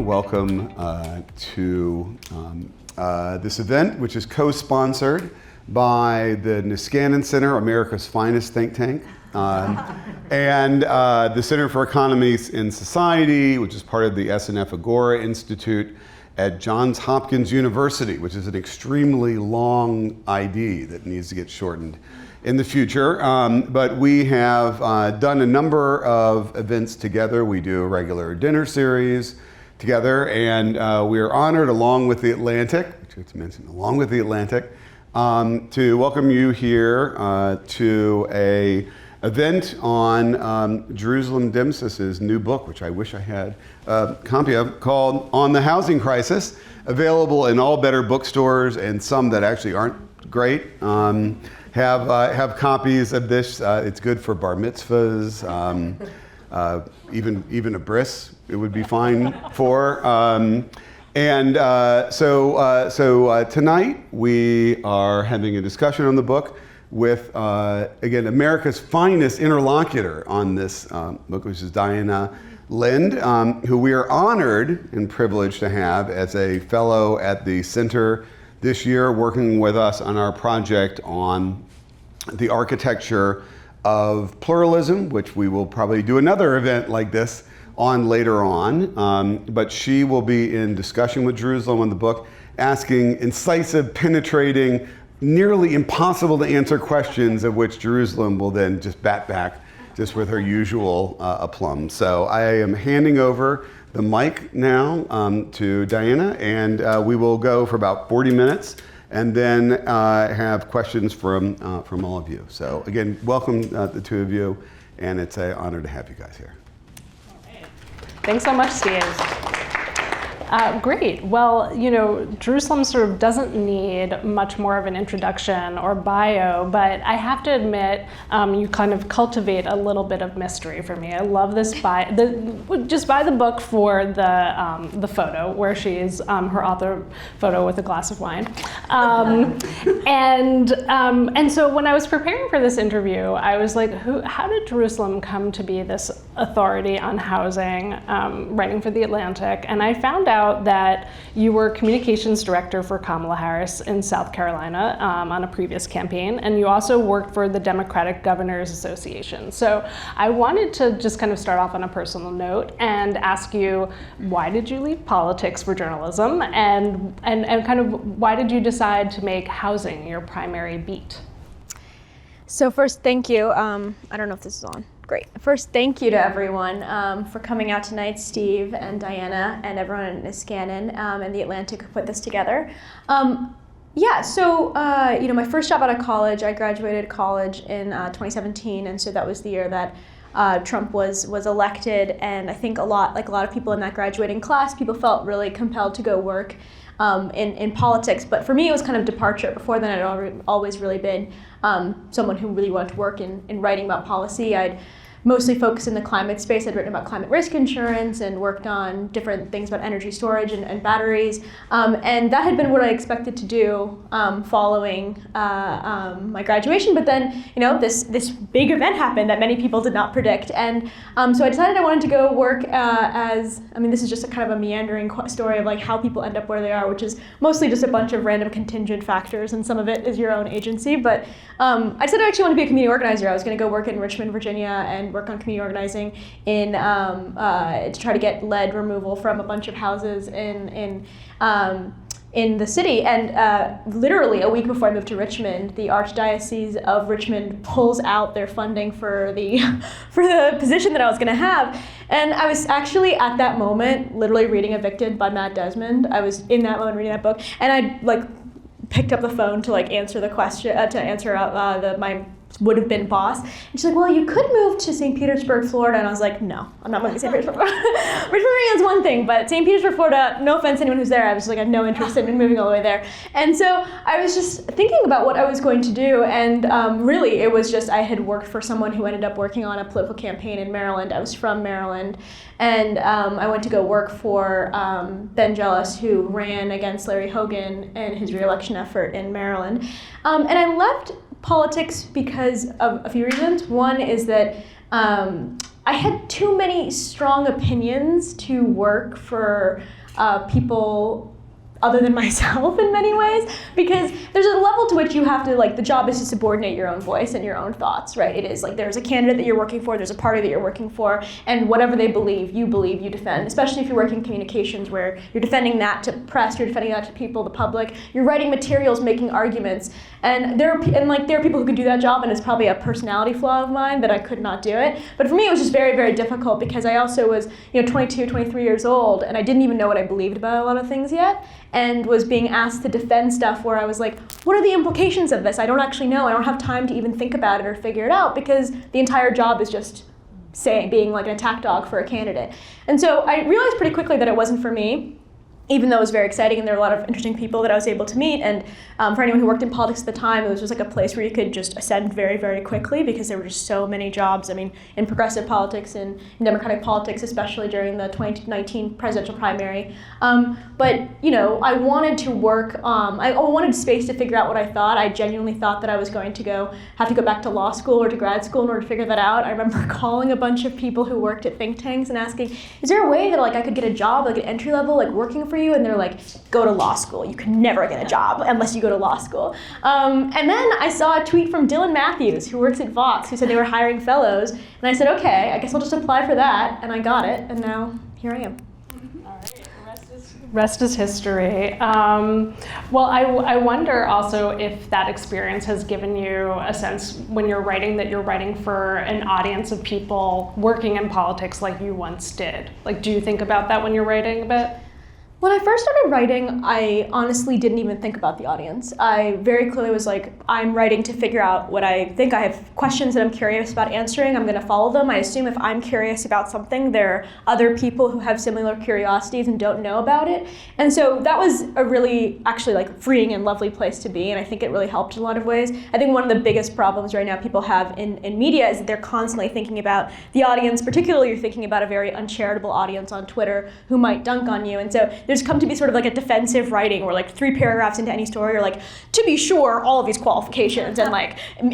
Welcome to this event, which is co-sponsored by the Niskanen Center, America's finest think tank, and the Center for Economies in Society, which is part of the SNF Agora Institute at Johns Hopkins University, which is an extremely long ID that needs to get shortened in the future. But we have done a number of events together. We do a regular dinner series together, and we are honored, along with the Atlantic, which it's mentioned, along with the Atlantic, to welcome you here to a event on Jerusalem Demsas' new book, which I wish I had a copy of, called On the Housing Crisis, available in all better bookstores and some that actually aren't great. Have copies of this. It's good for bar mitzvahs, even a bris it would be fine for. So tonight we are having a discussion on the book with, again, America's finest interlocutor on this book, which is Diana Lind, who we are honored and privileged to have as a fellow at the center this year, working with us on our project on the architecture of pluralism, which we will probably do another event like this on later on. But she will be in discussion with Jerusalem on the book, asking incisive, penetrating, nearly impossible to answer questions, of which Jerusalem will then just bat back just with her usual aplomb. So I am handing over the mic now to Diana, and we will go for about 40 minutes and then have questions from all of you. So again, welcome the two of you, and it's an honor to have you guys here. Thanks so much, Steve. Great. Well, you know, Jerusalem sort of doesn't need much more of an introduction or bio, but I have to admit, you kind of cultivate a little bit of mystery for me. I love this just buy the book for the photo where she is her author photo with a glass of wine, and so when I was preparing for this interview, I was like, how did Jerusalem come to be this authority on housing, writing for the Atlantic? And I found out that you were communications director for Kamala Harris in South Carolina on a previous campaign, and you also worked for the Democratic Governors Association. So I wanted to just kind of start off on a personal note and ask you, why did you leave politics for journalism, and kind of why did you decide to make housing your primary beat? So first, thank you. I don't know if this is on. Great. First, thank you to everyone for coming out tonight, Steve and Diana and everyone at Niskanen and the Atlantic who put this together. My first job out of college, I graduated college in 2017, and so that was the year that Trump was elected, and I think a lot of people in that graduating class, people felt really compelled to go work in politics. But for me, it was kind of departure. Before then, I'd always really been someone who really wanted to work in writing about policy. I'd mostly focused in the climate space. I'd written about climate risk insurance and worked on different things about energy storage and batteries. And that had been what I expected to do following my graduation. But then, this big event happened that many people did not predict. And so I decided I wanted to go work this is just a kind of a meandering story of like how people end up where they are, which is mostly just a bunch of random contingent factors, and some of it is your own agency. But I decided I actually wanted to be a community organizer. I was going to go work in Richmond, Virginia, and work on community organizing to try to get lead removal from a bunch of houses in the city. And literally a week before I moved to Richmond, the Archdiocese of Richmond pulls out their funding for the position that I was going to have. And I was actually at that moment literally reading Evicted by Matt Desmond. I was in that moment reading that book, and I picked up the phone to answer the question my would have been boss. And she's like, well, you could move to St. Petersburg, Florida. And I was like, no, I'm not moving to St. Petersburg, Florida. Richmond, Virginia is one thing, but St. Petersburg, Florida, no offense to anyone who's there, I was like, I had no interest in moving all the way there. And so I was just thinking about what I was going to do, and really it was just, I had worked for someone who ended up working on a political campaign in Maryland. I was from Maryland, and I went to go work for Ben Jealous, who ran against Larry Hogan in his re-election effort in Maryland. And I left politics because of a few reasons. One is that I had too many strong opinions to work for people other than myself in many ways, because there's a level to which you have to, like, the job is to subordinate your own voice and your own thoughts, right? It is like there's a candidate that you're working for, there's a party that you're working for, and whatever they believe, you defend, especially if you're working in communications where you're defending that to press, you're defending that to people, the public, you're writing materials, making arguments, and there are people who could do that job, and it's probably a personality flaw of mine that I could not do it. But for me, it was just very, very difficult because I also was, 22, 23 years old, and I didn't even know what I believed about a lot of things yet, and was being asked to defend stuff where I was like, what are the implications of this? I don't actually know. I don't have time to even think about it or figure it out because the entire job is just being like an attack dog for a candidate. And so I realized pretty quickly that it wasn't for me, even though it was very exciting and there were a lot of interesting people that I was able to meet. And for anyone who worked in politics at the time, it was just like a place where you could just ascend very, very quickly because there were just so many jobs. I mean, in progressive politics and in Democratic politics, especially during the 2019 presidential primary. But I wanted to work, I wanted space to figure out what I thought. I genuinely thought that I was going to have to go back to law school or to grad school in order to figure that out. I remember calling a bunch of people who worked at think tanks and asking, is there a way that I could get a job, like an entry level, working for you? And they're like, go to law school. You can never get a job unless you go to law school. And then I saw a tweet from Dylan Matthews, who works at Vox, who said they were hiring fellows. And I said, okay, I guess I'll just apply for that. And I got it. And now here I am. All right. Rest is history. Well, I wonder also if that experience has given you a sense when you're writing that you're writing for an audience of people working in politics like you once did. Do you think about that when you're writing a bit? When I first started writing, I honestly didn't even think about the audience. I very clearly was like, I'm writing to figure out what I think. I have questions that I'm curious about answering. I'm going to follow them. I assume if I'm curious about something, there are other people who have similar curiosities and don't know about it. And so that was a really actually freeing and lovely place to be. And I think it really helped in a lot of ways. I think one of the biggest problems right now people have in media is that they're constantly thinking about the audience, particularly you're thinking about a very uncharitable audience on Twitter who might dunk on you. And so there's come to be sort of a defensive writing where 3 paragraphs into any story you're to be sure, all of these qualifications and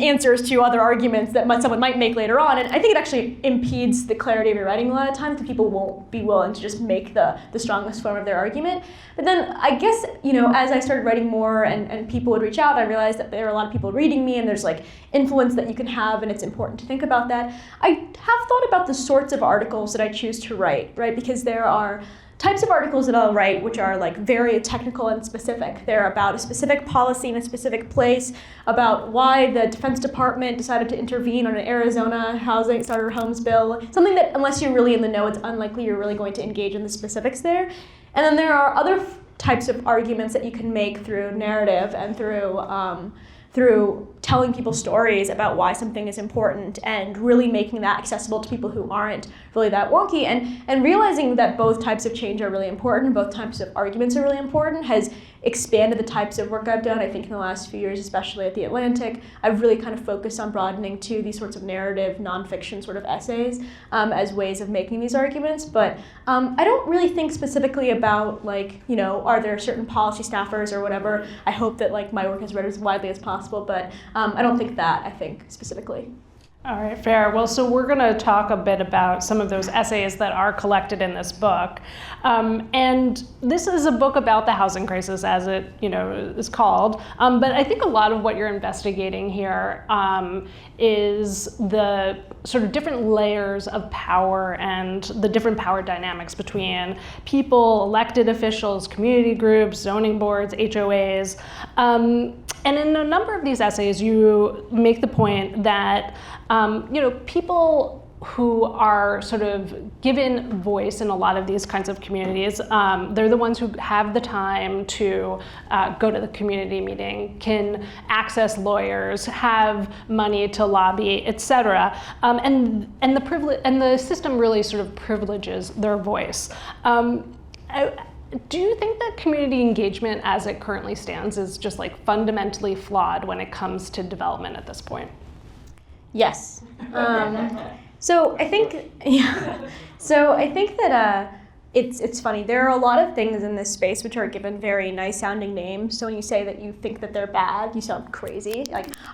answers to other arguments that someone might make later on. And I think it actually impedes the clarity of your writing a lot of times because people won't be willing to just make the strongest form of their argument. But then I guess, as I started writing more and people would reach out, I realized that there are a lot of people reading me and there's influence that you can have and it's important to think about that. I have thought about the sorts of articles that I choose to write, right? Because there are types of articles that I'll write which are very technical and specific. They're about a specific policy in a specific place, about why the Defense Department decided to intervene on an Arizona housing starter homes bill, something that unless you're really in the know, it's unlikely you're really going to engage in the specifics there. And then there are other types of arguments that you can make through narrative and through telling people stories about why something is important and really making that accessible to people who aren't really that wonky. And realizing that both types of change are really important, both types of arguments are really important, has expanded the types of work I've done. I think in the last few years, especially at The Atlantic, I've really kind of focused on broadening to these sorts of narrative, nonfiction sort of essays as ways of making these arguments. But I don't really think specifically about are there certain policy staffers or whatever. I hope that my work is read as widely as possible, but I don't think that, I think, specifically. All right, fair. Well, so we're going to talk a bit about some of those essays that are collected in this book. And this is a book about the housing crisis, as it is called. But I think a lot of what you're investigating here is the sort of different layers of power and the different power dynamics between people, elected officials, community groups, zoning boards, HOAs. And in a number of these essays, you make the point that people who are sort of given voice in a lot of these kinds of communities, they're the ones who have the time to go to the community meeting, can access lawyers, have money to lobby, et cetera. And the system really sort of privileges their voice. Do you think that community engagement as it currently stands is just fundamentally flawed when it comes to development at this point? Yes. So I think that it's funny. There are a lot of things in this space which are given very nice sounding names. So when you say that you think that they're bad, you sound crazy.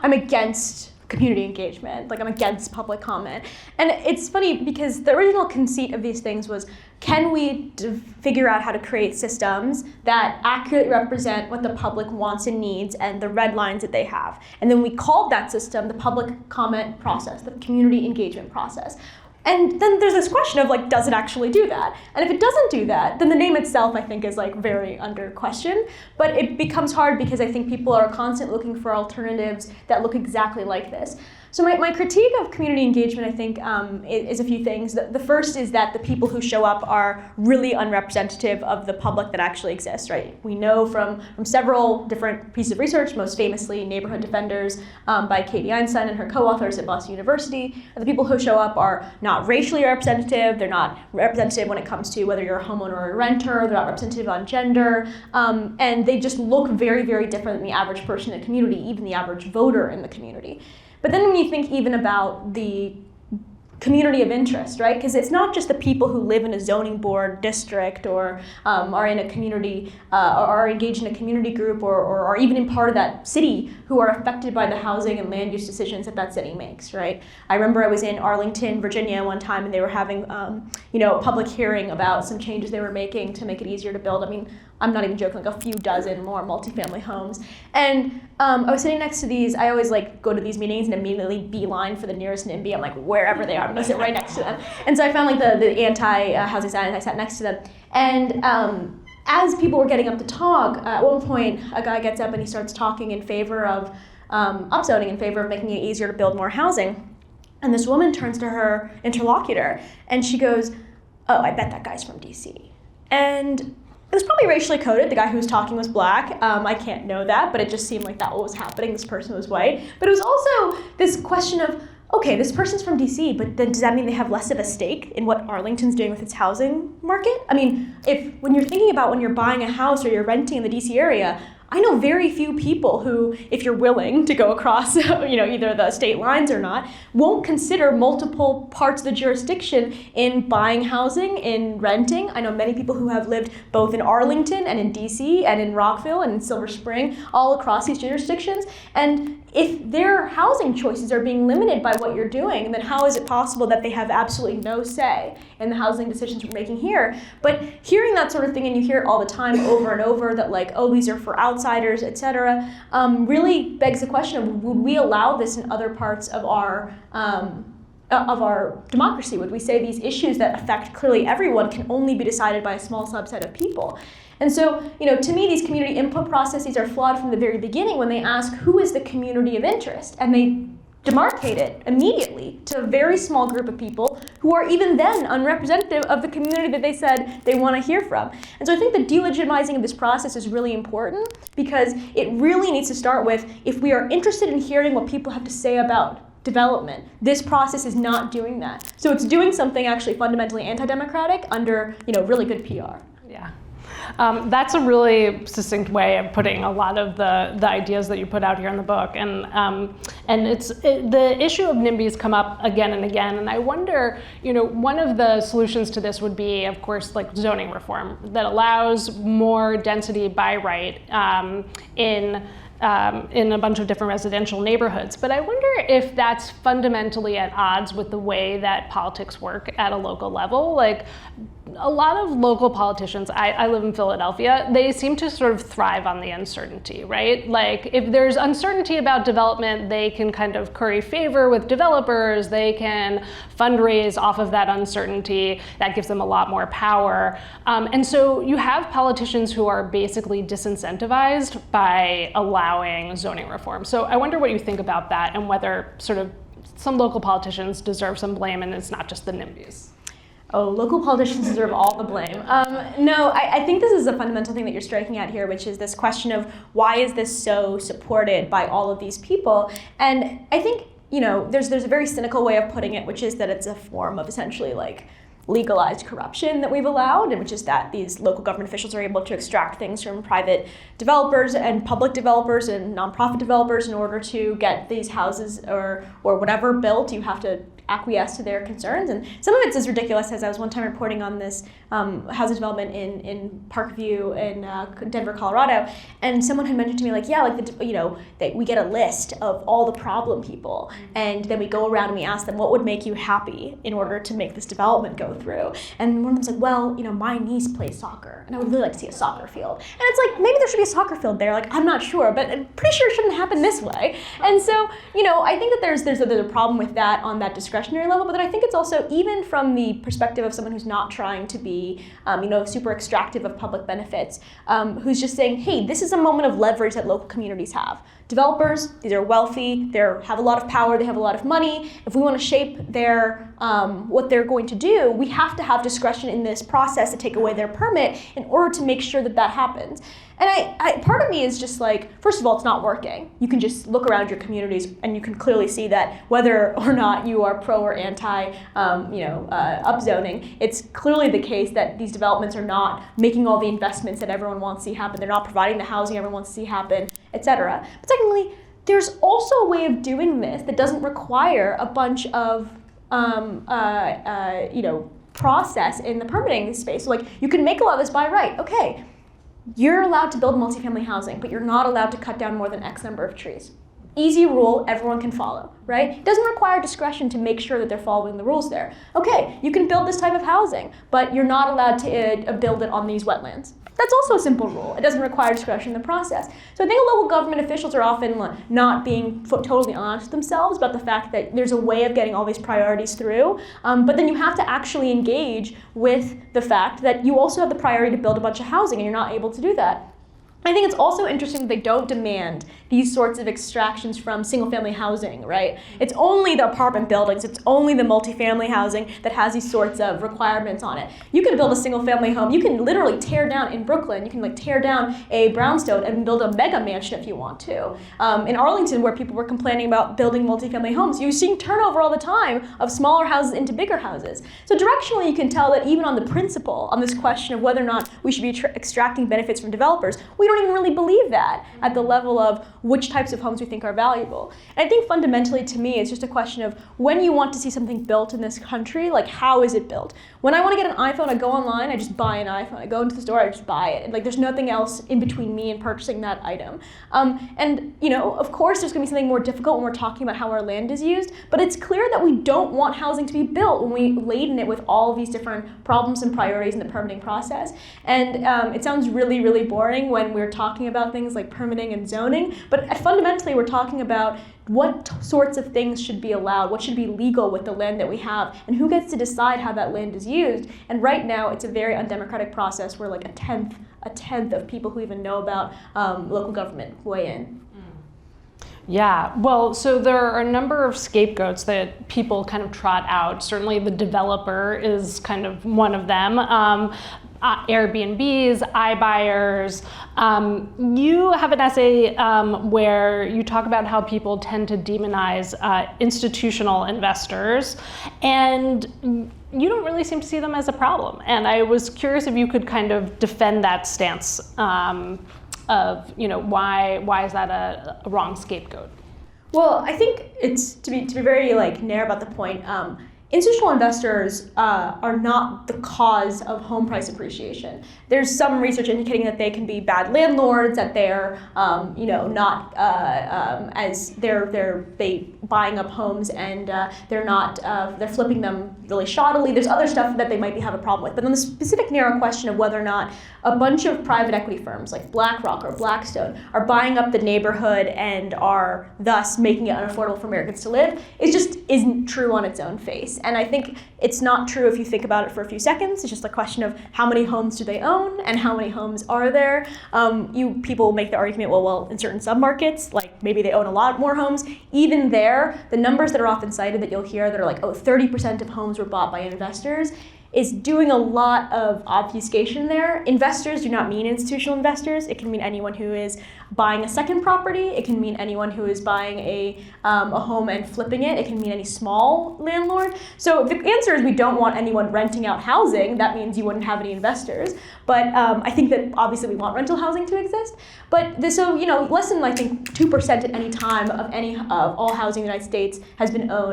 I'm against community engagement, like I'm against public comment. And it's funny because the original conceit of these things was, can we figure out how to create systems that accurately represent what the public wants and needs and the red lines that they have? And then we called that system the public comment process, the community engagement process. And then there's this question of like, does it actually do that? And if it doesn't do that, then the name itself, I think, is like very under question. But it becomes hard because I think people are constantly looking for alternatives that look exactly like this. So my critique of community engagement, I think, is a few things. The first is that the people who show up are really unrepresentative of the public that actually exists, right? We know from several different pieces of research, most famously Neighborhood Defenders by Katie Einstein and her co-authors at Boston University, that the people who show up are not racially representative, they're not representative when it comes to whether you're a homeowner or a renter, they're not representative on gender, and they just look very, very different than the average person in the community, even the average voter in the community. But then when you think even about the community of interest, right? Because it's not just the people who live in a zoning board district or are in a community, or are engaged in a community group or are even in part of that city who are affected by the housing and land use decisions that city makes, right? I remember I was in Arlington, Virginia one time and they were having a public hearing about some changes they were making to make it easier to build. I mean, I'm not even joking, like a few dozen more multifamily homes. And I was sitting next to these, I always like go to these meetings and immediately beeline for the nearest NIMBY. I'm like, wherever they are, I'm gonna sit right next to them. And so I found like the anti-housing sign and I sat next to them. And as people were getting up to talk, at one point a guy gets up and he starts talking in favor of upzoning, in favor of making it easier to build more housing. And this woman turns to her interlocutor and she goes, oh, I bet that guy's from DC. And it was probably racially coded. The guy who was talking was black. I can't know that, but it just seemed like that what was happening. This person was white. But it was also this question of, okay, this person's from DC, but then does that mean they have less of a stake in what Arlington's doing with its housing market? I mean, when you're thinking about when you're buying a house or you're renting in the DC area, I know very few people who, if you're willing to go across, either the state lines or not, won't consider multiple parts of the jurisdiction in buying housing, in renting. I know many people who have lived both in Arlington and in DC and in Rockville and in Silver Spring, all across these jurisdictions. And if their housing choices are being limited by what you're doing, then how is it possible that they have absolutely no say in the housing decisions we're making here? But hearing that sort of thing, and you hear it all the time over and over, that like, oh, these are for outsiders, etc., really begs the question of, would we allow this in other parts of our democracy? Would we say these issues that affect clearly everyone can only be decided by a small subset of people? And so, to me, these community input processes are flawed from the very beginning when they ask who is the community of interest, and they demarcate it immediately to a very small group of people who are even then unrepresentative of the community that they said they want to hear from. And so I think the delegitimizing of this process is really important because it really needs to start with, if we are interested in hearing what people have to say about development, this process is not doing that. So it's doing something actually fundamentally anti-democratic under really good PR. Yeah. That's a really succinct way of putting a lot of the ideas that you put out here in the book, and the issue of NIMBYs come up again and again, and I wonder, one of the solutions to this would be, of course, like zoning reform that allows more density by right in a bunch of different residential neighborhoods. But I wonder if that's fundamentally at odds with the way that politics work at a local level. Like, a lot of local politicians, I live in Philadelphia, they seem to sort of thrive on the uncertainty, right? Like, if there's uncertainty about development, they can kind of curry favor with developers, they can fundraise off of that uncertainty, that gives them a lot more power. And so you have politicians who are basically disincentivized by allowing zoning reform. So I wonder what you think about that and whether sort of some local politicians deserve some blame and it's not just the NIMBYs. Oh, local politicians deserve all the blame. No, I think this is a fundamental thing that you're striking at here, which is this question of why is this so supported by all of these people? And I think, there's a very cynical way of putting it, which is that it's a form of essentially like legalized corruption that we've allowed, and which is that these local government officials are able to extract things from private developers and public developers and nonprofit developers in order to get these houses or whatever built. You have to acquiesce to their concerns, and some of it's as ridiculous as I was one time reporting on this housing development in Parkview in Denver, Colorado, and someone had mentioned to me like, yeah, like that we get a list of all the problem people, and then we go around and we ask them what would make you happy in order to make this development go through, and one of them's like, well, my niece plays soccer, and I would really like to see a soccer field, and it's like maybe there should be a soccer field there, like I'm not sure, but I'm pretty sure it shouldn't happen this way, and so I think that there's a problem with that on that discretionary level, but then I think it's also, even from the perspective of someone who's not trying to be, super extractive of public benefits, who's just saying, hey, this is a moment of leverage that local communities have. Developers, these are wealthy, they have a lot of power, they have a lot of money. If we want to shape their what they're going to do, we have to have discretion in this process to take away their permit in order to make sure that that happens. And I part of me is just like, first of all, it's not working. You can just look around your communities and you can clearly see that whether or not you are pro or anti, upzoning, it's clearly the case that these developments are not making all the investments that everyone wants to see happen. They're not providing the housing everyone wants to see happen, etc. But secondly, there's also a way of doing this that doesn't require a bunch of process in the permitting space. So, like, you can make a lot of this by right. Okay, you're allowed to build multifamily housing, but you're not allowed to cut down more than X number of trees. Easy rule, everyone can follow, right? It doesn't require discretion to make sure that they're following the rules there. Okay, you can build this type of housing, but you're not allowed to build it on these wetlands. That's also a simple rule. It doesn't require discretion in the process. So I think local government officials are often not being totally honest with themselves about the fact that there's a way of getting all these priorities through, but then you have to actually engage with the fact that you also have the priority to build a bunch of housing and you're not able to do that. I think it's also interesting that they don't demand these sorts of extractions from single-family housing, right? It's only the apartment buildings, it's only the multifamily housing that has these sorts of requirements on it. You can build a single-family home. You can literally tear down, in Brooklyn, you can tear down a brownstone and build a mega mansion if you want to. In Arlington, where people were complaining about building multifamily homes, you're seeing turnover all the time of smaller houses into bigger houses. So directionally, you can tell that even on the principle, on this question of whether or not we should be extracting benefits from developers, we don't even really believe that at the level of which types of homes we think are valuable. And I think fundamentally, to me, it's just a question of when you want to see something built in this country, like, how is it built? When I want to get an iPhone, I go online, I just buy an iPhone. I go into the store, I just buy it. And there's nothing else in between me and purchasing that item. Of course, there's going to be something more difficult when we're talking about how our land is used, but it's clear that we don't want housing to be built when we laden it with all these different problems and priorities in the permitting process. And it sounds really, really boring when we're talking about things like permitting and zoning, but fundamentally we're talking about what sorts of things should be allowed, what should be legal with the land that we have, and who gets to decide how that land is used. And right now it's a very undemocratic process where a tenth of people who even know about local government weigh in. Yeah, well, so there are a number of scapegoats that people kind of trot out. Certainly the developer is kind of one of them. Airbnbs, iBuyers. You have an essay where you talk about how people tend to demonize institutional investors, and you don't really seem to see them as a problem. And I was curious if you could kind of defend that stance of why is that a wrong scapegoat? Well, I think it's to be very narrow about the point. Institutional investors are not the cause of home price appreciation. There's some research indicating that they can be bad landlords, that they're not as they're buying up homes and they're flipping them really shoddily. There's other stuff that they might have a problem with. But on the specific narrow question of whether or not a bunch of private equity firms like BlackRock or Blackstone are buying up the neighborhood and are thus making it unaffordable for Americans to live, it just isn't true on its own face. And I think it's not true if you think about it for a few seconds. It's just a question of how many homes do they own and how many homes are there. People make the argument, well, in certain submarkets, like maybe they own a lot more homes. Even there, the numbers that are often cited that you'll hear that are 30% of homes were bought by investors is doing a lot of obfuscation there. Investors do not mean institutional investors. It can mean anyone who is buying a second property. It can mean anyone who is buying a home and flipping it. It can mean any small landlord. So the answer is we don't want anyone renting out housing. That means you wouldn't have any investors. But I think that obviously we want rental housing to exist. But so less than I think 2% at any time of all housing in the United States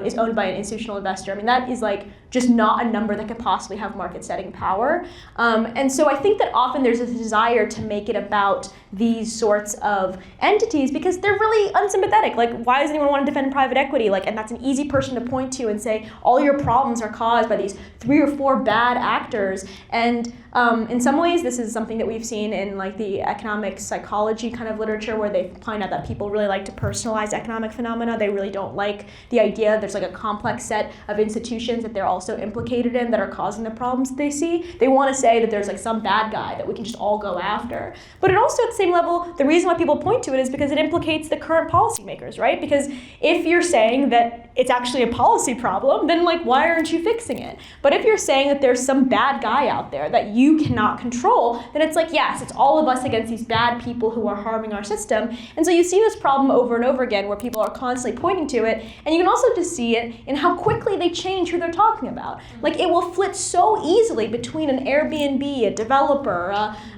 is owned by an institutional investor. I mean, that is like just not a number that could possibly have market-setting power. And so I think that often there's a desire to make it about these sorts of entities because they're really unsympathetic. Like, why does anyone want to defend private equity? Like, and that's an easy person to point to and say all your problems are caused by these 3 or 4 bad actors. And in some ways, this is something that we've seen in like the economic psychology kind of literature, where they find out that people really like to personalize economic phenomena. They really don't like the idea that there's like a complex set of institutions that they're also implicated in that are causing the problems that they see. They want to say that there's like some bad guy that we can just all go after. But it also, at the same level, the reason why people point to it is because it implicates the current policymakers, right? Because if you're saying that it's actually a policy problem, then like, why aren't you fixing it? But if you're saying that there's some bad guy out there that you cannot control, then it's like, yes, it's all of us against these bad people who are harming our system. And so you see this problem over and over again where people are constantly pointing to it, and you can also just see it in how quickly they change who they're talking about. Like, it will flit so easily between an Airbnb, a developer,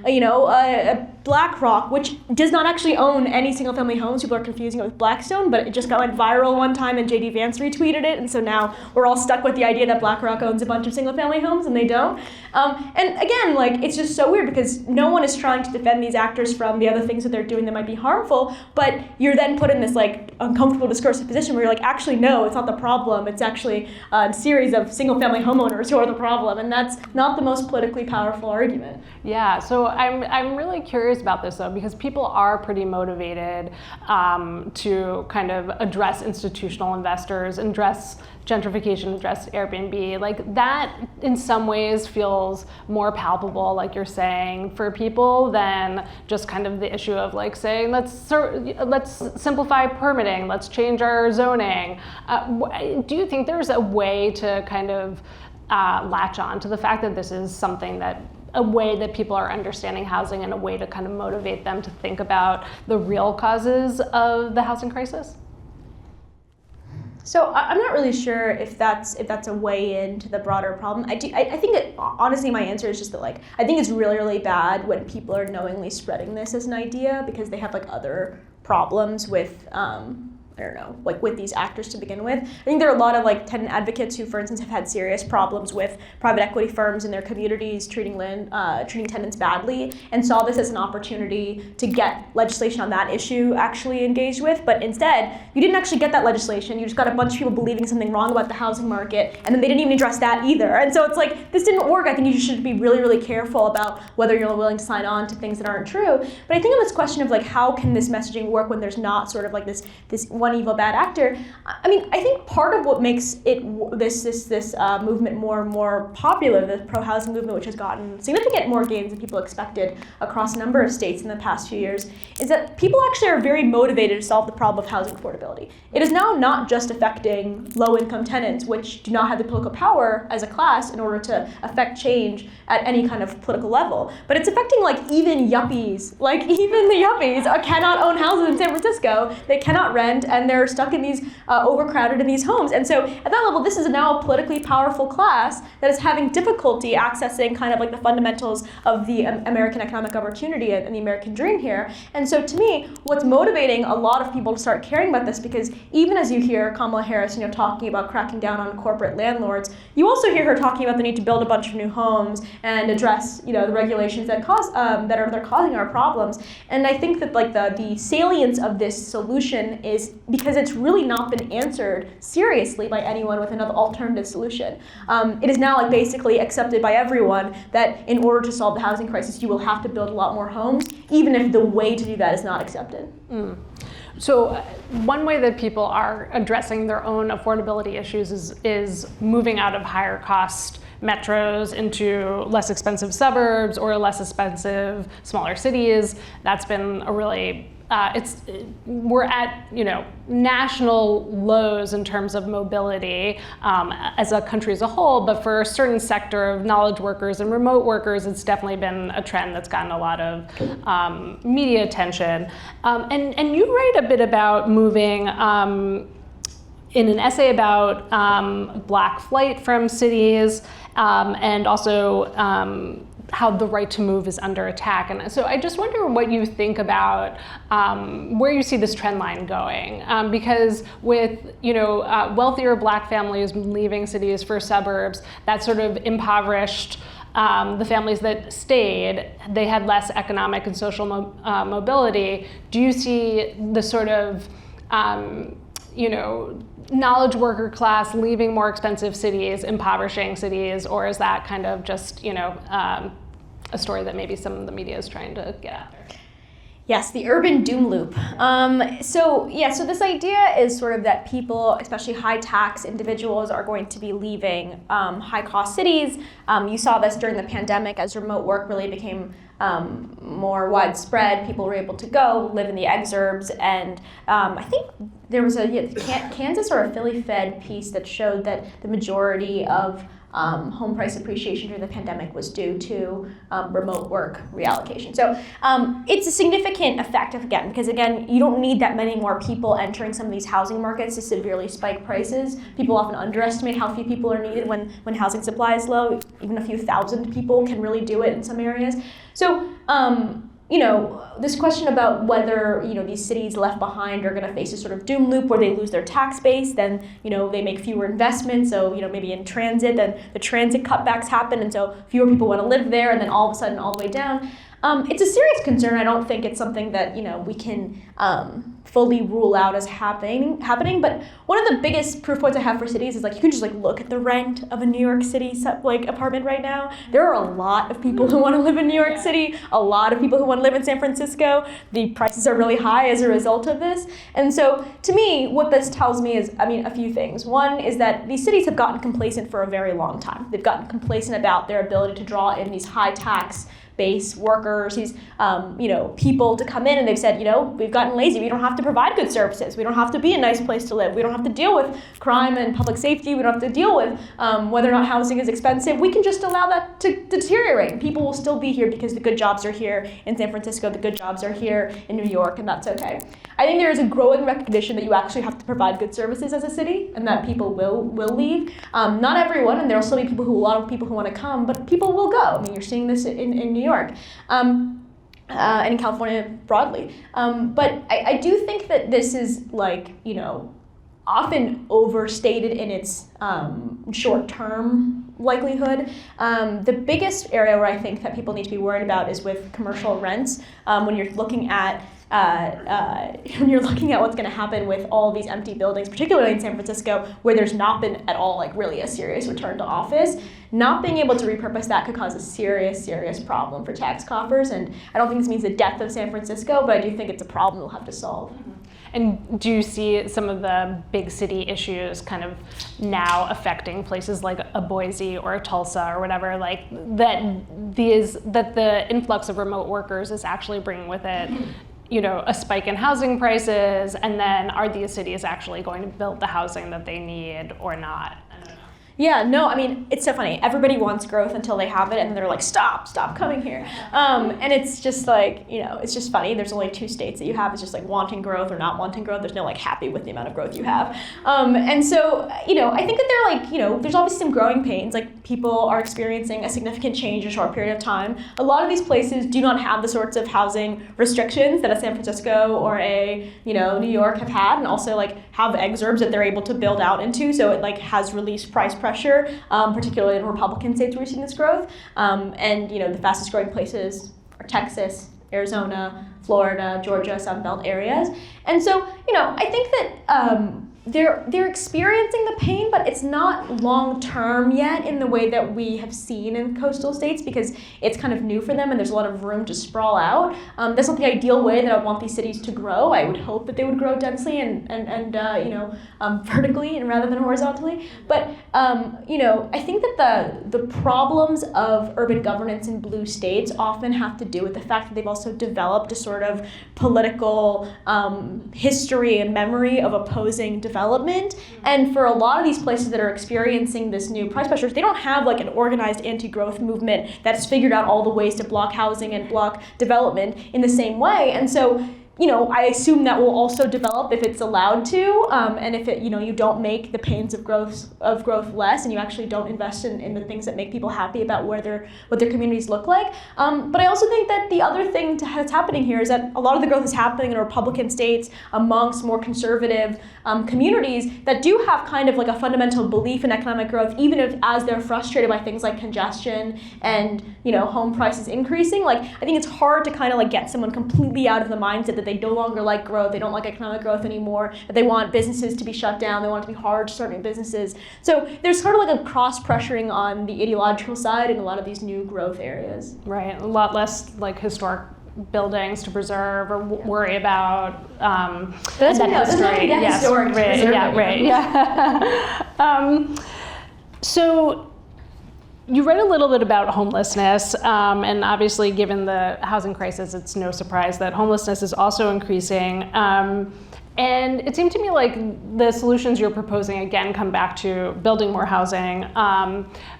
a BlackRock, which does not actually own any single-family homes. People are confusing it with Blackstone, but it just went viral one time and JD Vance retweeted it, and so now we're all stuck with the idea that BlackRock owns a bunch of single-family homes, and they don't. And again, like, it's just so weird because no one is trying to defend these actors from the other things that they're doing that might be harmful, but you're then put in this like uncomfortable discursive position where you're like, actually, no, it's not the problem. It's actually a series of single-family homeowners who are the problem, and that's not the most politically powerful argument. Yeah, so I'm really curious about this though, because people are pretty motivated to kind of address institutional investors, address gentrification, address Airbnb. Like, that in some ways feels more palpable, like you're saying, for people than just kind of the issue of like saying, let's simplify permitting, let's change our zoning. Do you think there's a way to kind of latch on to the fact that this is something that a way that people are understanding housing and a way to kind of motivate them to think about the real causes of the housing crisis? So I'm not really sure if that's a way into the broader problem. I think that honestly my answer is just that like I think it's really, really bad when people are knowingly spreading this as an idea because they have like other problems with I don't know, like with these actors to begin with. I think there are a lot of like tenant advocates who, for instance, have had serious problems with private equity firms in their communities treating tenants badly, and saw this as an opportunity to get legislation on that issue actually engaged with. But instead, you didn't actually get that legislation. You just got a bunch of people believing something wrong about the housing market, and then they didn't even address that either. And so it's like, this didn't work. I think you should be really, really careful about whether you're willing to sign on to things that aren't true. But I think on this question of like, how can this messaging work when there's not sort of like this one evil bad actor? I mean, I think part of what makes it this movement more and more popular, the pro-housing movement, which has gotten significant more gains than people expected across a number of states in the past few years, is that people actually are very motivated to solve the problem of housing affordability. It is now not just affecting low-income tenants, which do not have the political power as a class in order to affect change at any kind of political level, but it's affecting like even yuppies. Like, even the yuppies cannot own houses in San Francisco. They cannot rent, and they're stuck in these overcrowded in these homes. And so at that level, this is now a politically powerful class that is having difficulty accessing kind of like the fundamentals of the American economic opportunity and the American dream here. And so to me, what's motivating a lot of people to start caring about this, because even as you hear Kamala Harris, talking about cracking down on corporate landlords, you also hear her talking about the need to build a bunch of new homes and address, the regulations that they're causing our problems. And I think that like the salience of this solution is because it's really not been answered seriously by anyone with another alternative solution. It is now like basically accepted by everyone that in order to solve the housing crisis, you will have to build a lot more homes, even if the way to do that is not accepted. So one way that people are addressing their own affordability issues is moving out of higher cost metros into less expensive suburbs or less expensive smaller cities. That's been a really we're at national lows in terms of mobility as a country as a whole, but for a certain sector of knowledge workers and remote workers, it's definitely been a trend that's gotten a lot of media attention. And you write a bit about moving in an essay about black flight from cities and also how the right to move is under attack. And so I just wonder what you think about where you see this trend line going. Because with wealthier black families leaving cities for suburbs, that sort of impoverished the families that stayed. They had less economic and social mobility. Do you see the sort of knowledge worker class leaving more expensive cities, impoverishing cities, or is that kind of just, a story that maybe some of the media is trying to get after? Yes, the urban doom loop. So this idea is sort of that people, especially high tax individuals, are going to be leaving high cost cities. You saw this during the pandemic as remote work really became more widespread. People were able to go live in the exurbs, and I think there was a Kansas or a Philly Fed piece that showed that the majority of home price appreciation during the pandemic was due to remote work reallocation. So it's a significant effect, again, because again, you don't need that many more people entering some of these housing markets to severely spike prices. People often underestimate how few people are needed when housing supply is low. Even a few thousand people can really do it in some areas. So this question about whether these cities left behind are going to face a sort of doom loop where they lose their tax base, then they make fewer investments. So maybe in transit, then the transit cutbacks happen, and so fewer people want to live there, and then all of a sudden all the way down. It's a serious concern. I don't think it's something that we can fully rule out as happening. But one of the biggest proof points I have for cities is you can just look at the rent of a New York City apartment right now. There are a lot of people who want to live in New York City, a lot of people who want to live in San Francisco. The prices are really high as a result of this. And so to me, what this tells me is, a few things. One is that these cities have gotten complacent for a very long time. They've gotten complacent about their ability to draw in these high tax base workers, these people to come in, and they've said, we've gotten lazy. We don't have to provide good services. We don't have to be a nice place to live. We don't have to deal with crime and public safety. We don't have to deal with whether or not housing is expensive. We can just allow that to deteriorate. People will still be here because the good jobs are here in San Francisco. The good jobs are here in New York, and that's okay. I think there is a growing recognition that you actually have to provide good services as a city, and that people will leave. Not everyone, and there will still be a lot of people who want to come, but people will go. You're seeing this in New York. And in California broadly. But I do think that this is often overstated in its short-term likelihood. The biggest area where I think that people need to be worried about is with commercial rents. When you're looking at what's going to happen with all these empty buildings, particularly in San Francisco, where there's not been at all really a serious return to office, not being able to repurpose that could cause a serious, serious problem for tax coffers. And I don't think this means the death of San Francisco, but I do think it's a problem we'll have to solve. And do you see some of the big city issues kind of now affecting places like a Boise or a Tulsa or whatever, that the influx of remote workers is actually bringing with it a spike in housing prices, and then are these cities actually going to build the housing that they need or not? Yeah, no, it's so funny. Everybody wants growth until they have it, and they're like, stop coming here. And it's just it's just funny. There's only two states that you have. It's just wanting growth or not wanting growth. There's no happy with the amount of growth you have. And so, I think that they're there's obviously some growing pains. People are experiencing a significant change in a short period of time. A lot of these places do not have the sorts of housing restrictions that a San Francisco or a, New York have had, and also have exurbs that they're able to build out into. So it has released price pressure, particularly in Republican states where we've seen this growth. And the fastest growing places are Texas, Arizona, Florida, Georgia, Sun Belt areas. And so, I think that they're experiencing the pain, but it's not long term yet in the way that we have seen in coastal states, because it's kind of new for them and there's a lot of room to sprawl out. That's not the ideal way that I would want these cities to grow. I would hope that they would grow densely and vertically and rather than horizontally. But I think that the problems of urban governance in blue states often have to do with the fact that they've also developed a sort of political history and memory of opposing development. And for a lot of these places that are experiencing this new price pressures, they don't have like an organized anti-growth movement that's figured out all the ways to block housing and block development in the same way. And so I assume that will also develop if it's allowed to, and if you don't make the pains of growth less, and you actually don't invest in the things that make people happy about what their communities look like. But I also think that the other thing that's happening here is that a lot of the growth is happening in Republican states amongst more conservative communities that do have kind of like a fundamental belief in economic growth, even as they're frustrated by things like congestion and home prices increasing. Like, I think it's hard to kind of like get someone completely out of the mindset that they no longer like growth, they don't like economic growth anymore, that they want businesses to be shut down, they want it to be hard to start new businesses. So there's sort of like a cross-pressuring on the ideological side in a lot of these new growth areas. Right, a lot less like historic buildings to preserve or worry about. Historic. So you write a little bit about homelessness, and obviously given the housing crisis, it's no surprise that homelessness is also increasing. And it seemed to me like the solutions you're proposing, again, come back to building more housing.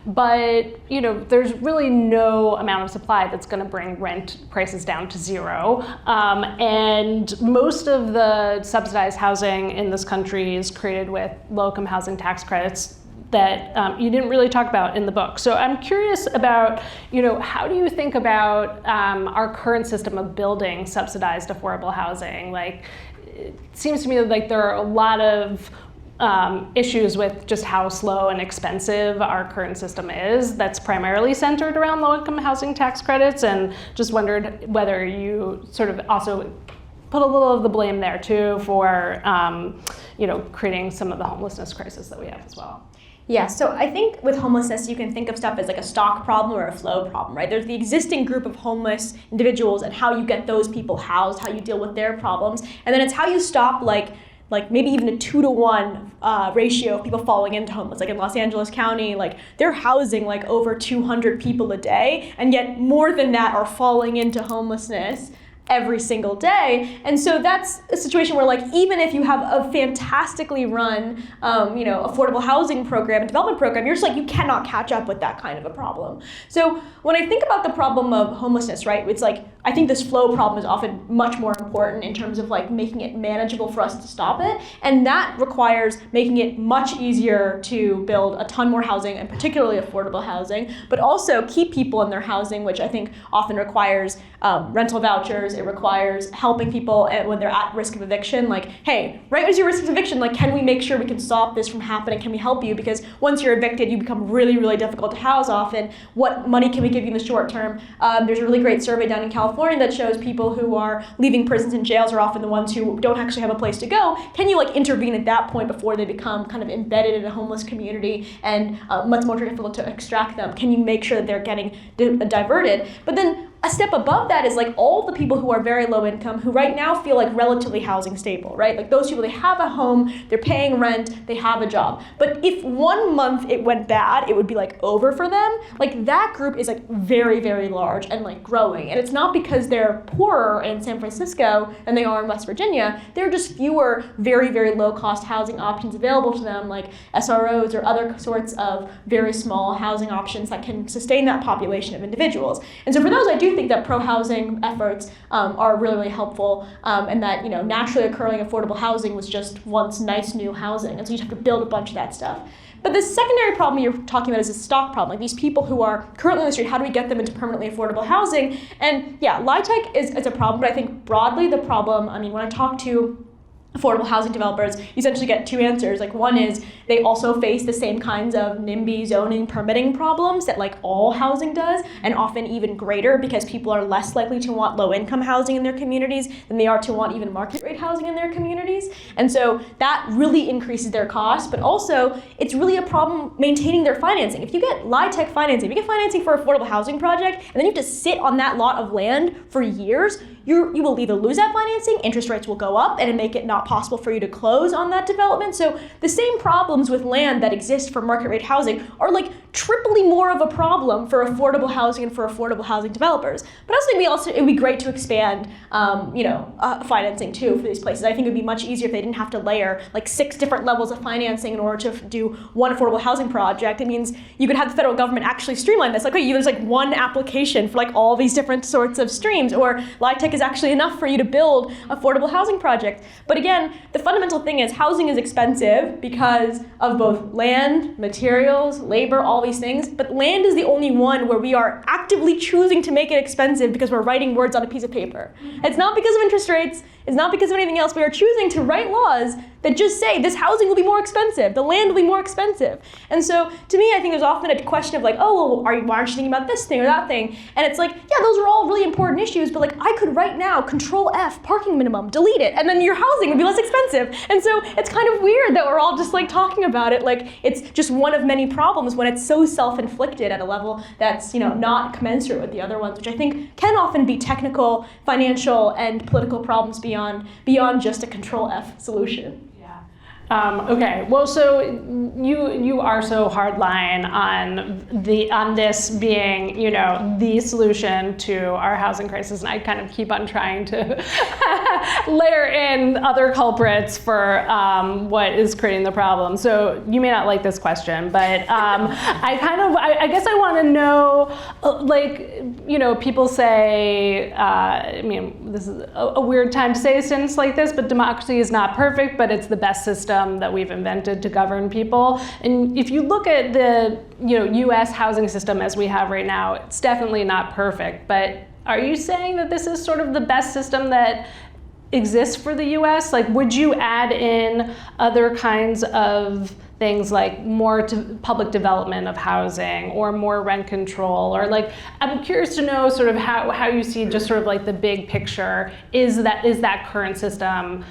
But there's really no amount of supply that's going to bring rent prices down to zero. And most of the subsidized housing in this country is created with low-income housing tax credits that you didn't really talk about in the book. So I'm curious about, how do you think about our current system of building subsidized affordable housing? Like, it seems to me like there are a lot of issues with just how slow and expensive our current system is that's primarily centered around low-income housing tax credits, and just wondered whether you sort of also put a little of the blame there too for creating some of the homelessness crisis that we have as well. Yeah, so I think with homelessness, you can think of stuff as like a stock problem or a flow problem, right? There's the existing group of homeless individuals and how you get those people housed, how you deal with their problems. And then it's how you stop like maybe even a 2-to-1 ratio of people falling into homeless. Like in Los Angeles County, like they're housing like over 200 people a day, and yet more than that are falling into homelessness every single day. And so that's a situation where like even if you have a fantastically run affordable housing program and development program, you're just like, you cannot catch up with that kind of a problem. So when I think about the problem of homelessness, right, it's like I think this flow problem is often much more important in terms of like making it manageable for us to stop it, and that requires making it much easier to build a ton more housing, and particularly affordable housing, but also keep people in their housing, which I think often requires rental vouchers. It requires helping people when they're at risk of eviction. Like, hey, right as you're risk of eviction, like, can we make sure we can stop this from happening? Can we help you? Because once you're evicted, you become really, really difficult to house often. What money can we give you in the short term? There's a really great survey down in California that shows people who are leaving prisons and jails are often the ones who don't actually have a place to go. Can you like intervene at that point before they become kind of embedded in a homeless community and much more difficult to extract them? Can you make sure that they're getting diverted? But then a step above that is like all the people who are very low income, who right now feel like relatively housing stable, right? Like those people, they have a home, they're paying rent, they have a job. But if 1 month it went bad, it would be like over for them. Like that group is like very, very large and like growing. And it's not because they're poorer in San Francisco than they are in West Virginia. There are just fewer very, very low cost housing options available to them, like SROs or other sorts of very small housing options that can sustain that population of individuals. And so for those, I do think that pro-housing efforts are really, really helpful, and that naturally occurring affordable housing was just once nice new housing, and so you have to build a bunch of that stuff. But the secondary problem you're talking about is a stock problem. Like these people who are currently on the street, how do we get them into permanently affordable housing? And yeah, LIHTC is a problem, but I think broadly the problem, when I talk to affordable housing developers, you essentially get two answers. Like, one is they also face the same kinds of NIMBY zoning permitting problems that like all housing does, and often even greater, because people are less likely to want low-income housing in their communities than they are to want even market rate housing in their communities. And so that really increases their costs, but also it's really a problem maintaining their financing. If you get LIHTC financing, if you get financing for an affordable housing project, and then you have to sit on that lot of land for years, you will either lose that financing, interest rates will go up, and make it not possible for you to close on that development. So the same problems with land that exist for market rate housing are like triply more of a problem for affordable housing and for affordable housing developers. But I also think it would be great to expand, financing too for these places. I think it would be much easier if they didn't have to layer like 6 different levels of financing in order to do one affordable housing project. It means you could have the federal government actually streamline this. Like, okay, there's like one application for like all these different sorts of streams, or LIHTC is actually enough for you to build affordable housing projects. But again, the fundamental thing is housing is expensive because of both land, materials, labor, all these things. But land is the only one where we are actively choosing to make it expensive because we're writing words on a piece of paper. It's not because of interest rates. It's not because of anything else. We are choosing to write laws that just say this housing will be more expensive, the land will be more expensive. And so to me, I think there's often a question of like, oh, well, why aren't you thinking about this thing or that thing? And it's like, yeah, those are all really important issues, but like I could right now Control F, parking minimum, delete it, and then your housing would be less expensive. And so it's kind of weird that we're all just like talking about it like it's just one of many problems when it's so self-inflicted at a level that's not commensurate with the other ones, which I think can often be technical, financial, and political problems beyond just a Control F solution. Okay, well, so you are so hardline on this being, the solution to our housing crisis, and I kind of keep on trying to layer in other culprits for what is creating the problem. So you may not like this question, but I guess I want to know, people say, this is a weird time to say a sentence like this, but democracy is not perfect, but it's the best system that we've invented to govern people. And if you look at the U.S. housing system as we have right now, it's definitely not perfect. But are you saying that this is sort of the best system that exists for the U.S.? Like, would you add in other kinds of things like more public development of housing or more rent control? Or like, I'm curious to know sort of how you see just sort of like the big picture. Is that current system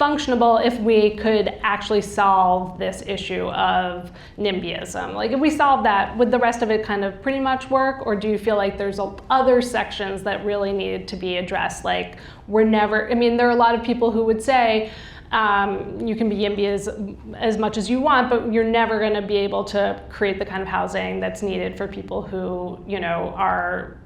functionable if we could actually solve this issue of NIMBYism? Like, if we solve that, would the rest of it kind of pretty much work? Or do you feel like there's other sections that really needed to be addressed? Like, there are a lot of people who would say, you can be YIMBY as much as you want, but you're never going to be able to create the kind of housing that's needed for people who, are,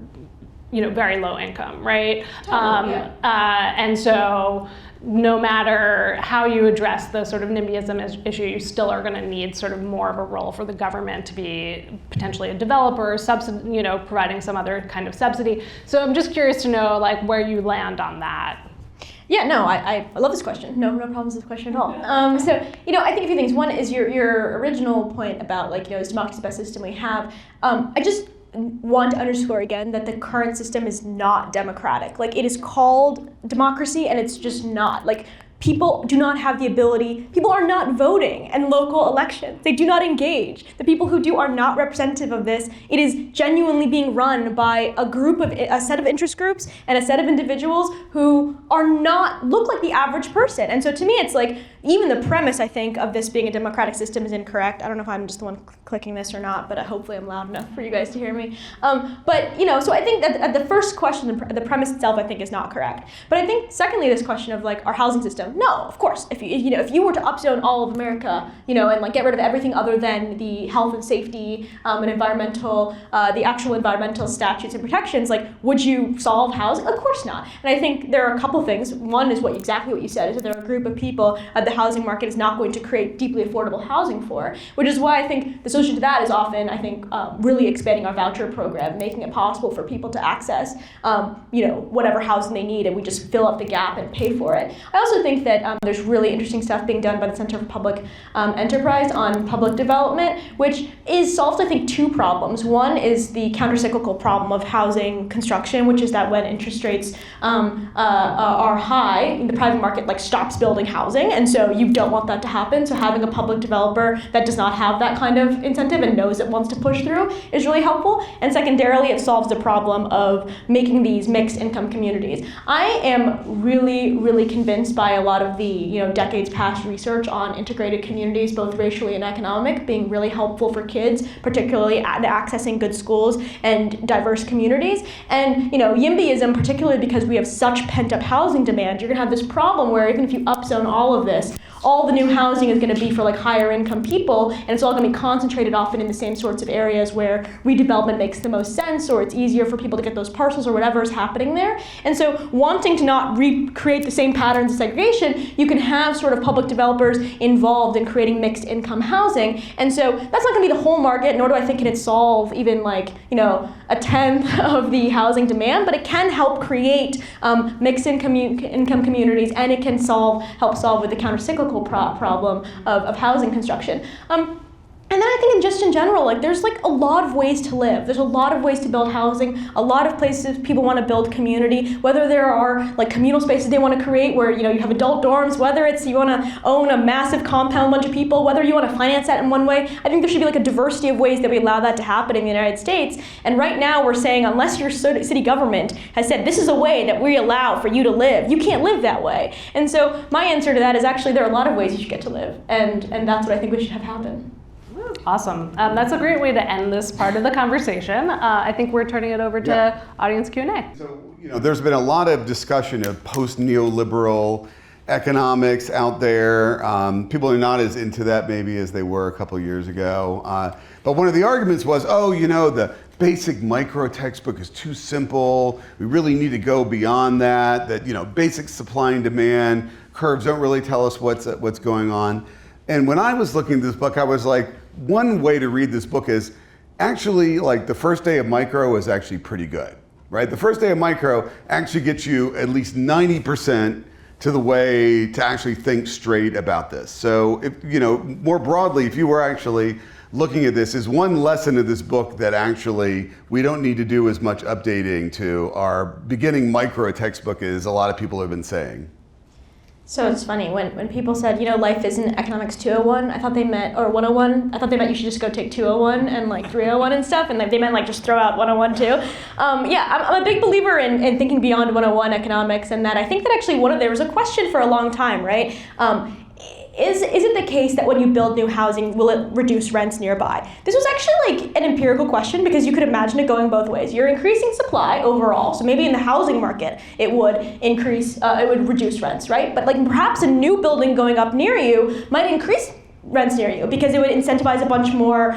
very low income, right? And so no matter how you address the sort of NIMBYism issue, you still are going to need sort of more of a role for the government to be potentially a developer, providing some other kind of subsidy. So I'm just curious to know, like, where you land on that. Yeah, no, I love this question. No problems with this question at all. I think a few things. One is your original point about is democracy the best system we have. I just want to underscore again that the current system is not democratic. Like, it is called democracy and it's just not. Like, people do not have the ability, people are not voting in local elections. They do not engage. The people who do are not representative of this. It is genuinely being run by a set of interest groups and a set of individuals who look like the average person. And so to me, it's like, even the premise, I think, of this being a democratic system is incorrect. I don't know if I'm just the one clicking this or not, but hopefully I'm loud enough for you guys to hear me. So I think that the first question, the premise itself, I think is not correct. But I think, secondly, this question of like our housing system, no, of course, if you were to upzone all of America, and like get rid of everything other than the health and safety and environmental, the actual environmental statutes and protections, like, would you solve housing? Of course not. And I think there are a couple things. One is exactly what you said, is that there are a group of people the housing market is not going to create deeply affordable housing for, which is why I think the solution to that is often, really expanding our voucher program, making it possible for people to access, whatever housing they need, and we just fill up the gap and pay for it. I also think think that there's really interesting stuff being done by the Center for Public Enterprise on public development, which solves, I think, two problems. One is the countercyclical problem of housing construction, which is that when interest rates are high, the private market stops building housing, and so you don't want that to happen. So having a public developer that does not have that kind of incentive and knows it wants to push through is really helpful. And secondarily, it solves the problem of making these mixed income communities. I am really convinced by a lot of the decades past research on integrated communities, both racially and economic, being really helpful for kids, particularly at accessing good schools and diverse communities. And YIMBYism, particularly because we have such pent-up housing demand, you're gonna have this problem where even if you upzone all of this, all the new housing is going to be for higher income people, and it's all going to be concentrated often in the same sorts of areas where redevelopment makes the most sense, or it's easier for people to get those parcels, or whatever is happening there. And so wanting to not recreate the same patterns of segregation, you can have sort of public developers involved in creating mixed income housing. And so that's not going to be the whole market, nor do I think it solve even a tenth of the housing demand, but it can help create mixed income communities, and it can help solve with the countercyclical problem of housing construction. And then I think just in general, there's a lot of ways to live. There's a lot of ways to build housing, a lot of places people want to build community, whether there are communal spaces they want to create where you have adult dorms, whether it's you want to own a massive compound, bunch of people, whether you want to finance that in one way. I think there should be a diversity of ways that we allow that to happen in the United States. And right now we're saying unless your city government has said this is a way that we allow for you to live, you can't live that way. And so my answer to that is actually there are a lot of ways you should get to live. And that's what I think we should have happen. Awesome. That's a great way to end this part of the conversation. I think we're turning it over to audience Q&A. So, there's been a lot of discussion of post-neoliberal economics out there. People are not as into that maybe as they were a couple years ago. But one of the arguments was, the basic micro textbook is too simple. We really need to go beyond that. That, basic supply and demand curves don't really tell us what's going on. And when I was looking at this book, I was like, one way to read this book is actually the first day of micro is actually pretty good, right? The first day of micro actually gets you at least 90% to the way to actually think straight about this. So if, more broadly, if you were actually looking at this, is one lesson of this book that actually we don't need to do as much updating to our beginning micro textbook as a lot of people have been saying. So it's funny, when people said, life isn't economics 201, I thought they meant, or 101, I thought they meant you should just go take 201 and 301 and stuff, and they meant just throw out 101 too. I'm a big believer in thinking beyond 101 economics, and that I think that actually there was a question for a long time, right? Is it the case that when you build new housing, will it reduce rents nearby? This was actually an empirical question because you could imagine it going both ways. You're increasing supply overall, so maybe in the housing market it would reduce rents, right? But perhaps a new building going up near you might increase rents near you because it would incentivize a bunch more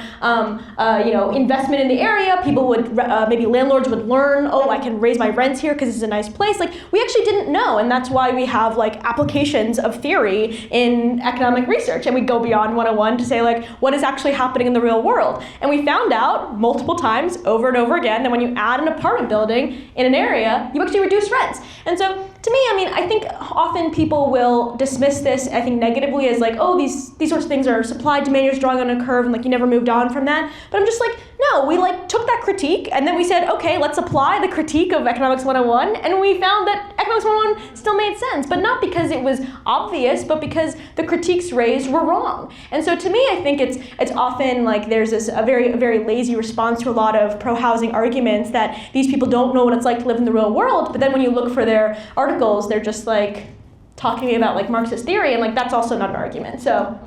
investment in the area. People would maybe landlords would learn, I can raise my rents here because this is a nice place. We actually didn't know, and that's why we have applications of theory in economic research, and we go beyond 101 to say what is actually happening in the real world. And we found out multiple times over and over again that when you add an apartment building in an area, you actually reduce rents. And so to me, I think often people will dismiss this, I think, negatively as these sorts of things are supply demand, you're drawing on a curve and you never moved on from that. But I'm just no, we took that critique and then we said, okay, let's apply the critique of Economics 101, and we found that Economics 101 still made sense, but not because it was obvious, but because the critiques raised were wrong. And so to me, I think it's often there's a very lazy response to a lot of pro-housing arguments that these people don't know what it's like to live in the real world, but then when you look for their articles, they're just talking about Marxist theory, and that's also not an argument. So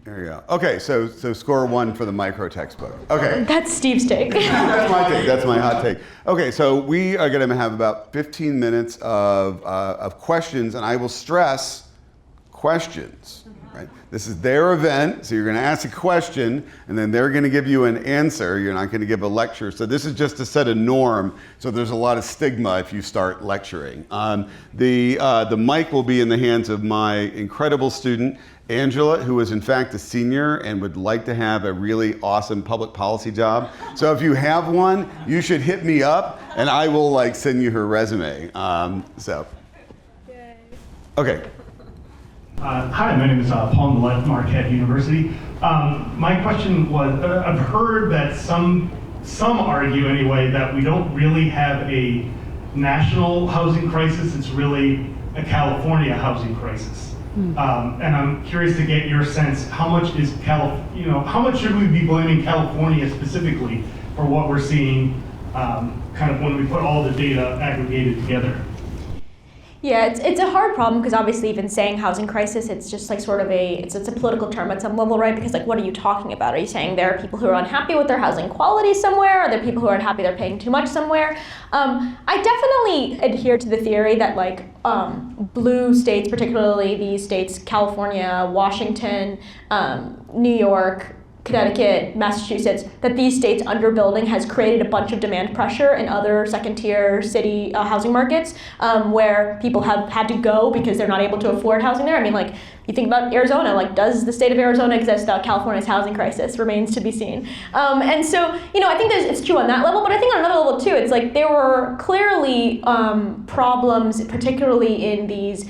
there you go. Okay, so score one for the micro textbook. Okay. That's Steve's take. That's my take. That's my hot take. Okay, so we are going to have about 15 minutes of questions, and I will stress questions. Right? This is their event, so you're going to ask a question, and then they're going to give you an answer. You're not going to give a lecture. So this is just to set a norm. So there's a lot of stigma if you start lecturing. The mic will be in the hands of my incredible student, Angela, who is in fact a senior and would like to have a really awesome public policy job. So if you have one, you should hit me up, and I will send you her resume. Okay. Hi, my name is Paul Millett, Marquette University. My question was, I've heard that some argue anyway that we don't really have a national housing crisis, it's really a California housing crisis. And I'm curious to get your sense, how much is how much should we be blaming California specifically for what we're seeing kind of when we put all the data aggregated together? Yeah, it's a hard problem because obviously even saying housing crisis, it's just like sort of it's a political term at some level, right? Because like, what are you talking about? Are you saying there are people who are unhappy with their housing quality somewhere? Are there people who are unhappy they're paying too much somewhere? I definitely adhere to the theory that like blue states, particularly these states, California, Washington, New York, Connecticut, Massachusetts, that these states underbuilding has created a bunch of demand pressure in other second-tier city housing markets where people have had to go because they're not able to afford housing there. I mean, like, you think about Arizona, like, does the state of Arizona exist without California's housing crisis? Remains to be seen. And so, I think it's true on that level, but I think on another level too, it's like there were clearly problems, particularly in these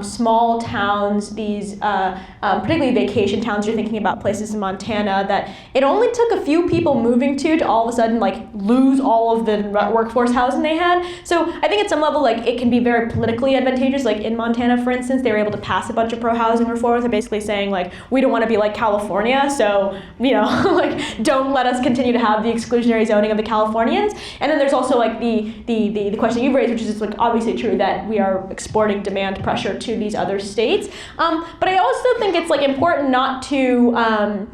small towns, these particularly vacation towns. You're thinking about places in Montana that it only took a few people moving to all of a sudden like lose all of the workforce housing they had. So I think at some level, like, it can be very politically advantageous. Like in Montana, for instance, they were able to pass a bunch of pro-housing reforms. They're basically saying like, we don't want to be like California, so like don't let us continue to have the exclusionary zoning of the Californians. And then there's also like the question you've raised, which is like obviously true that we are exporting demand pressure to these other states. But I also think it's like important not to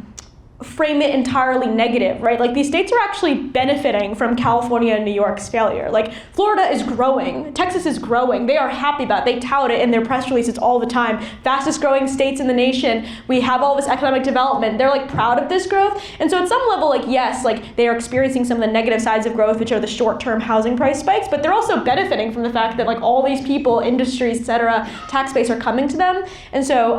frame it entirely negative, right? Like these states are actually benefiting from California and New York's failure. Like Florida is growing, Texas is growing. They are happy about it. They tout it in their press releases all the time. Fastest growing states in the nation. We have all this economic development. They're like proud of this growth. And so at some level, like yes, like they are experiencing some of the negative sides of growth, which are the short-term housing price spikes, but they're also benefiting from the fact that like all these people, industries, et cetera, tax base are coming to them. And so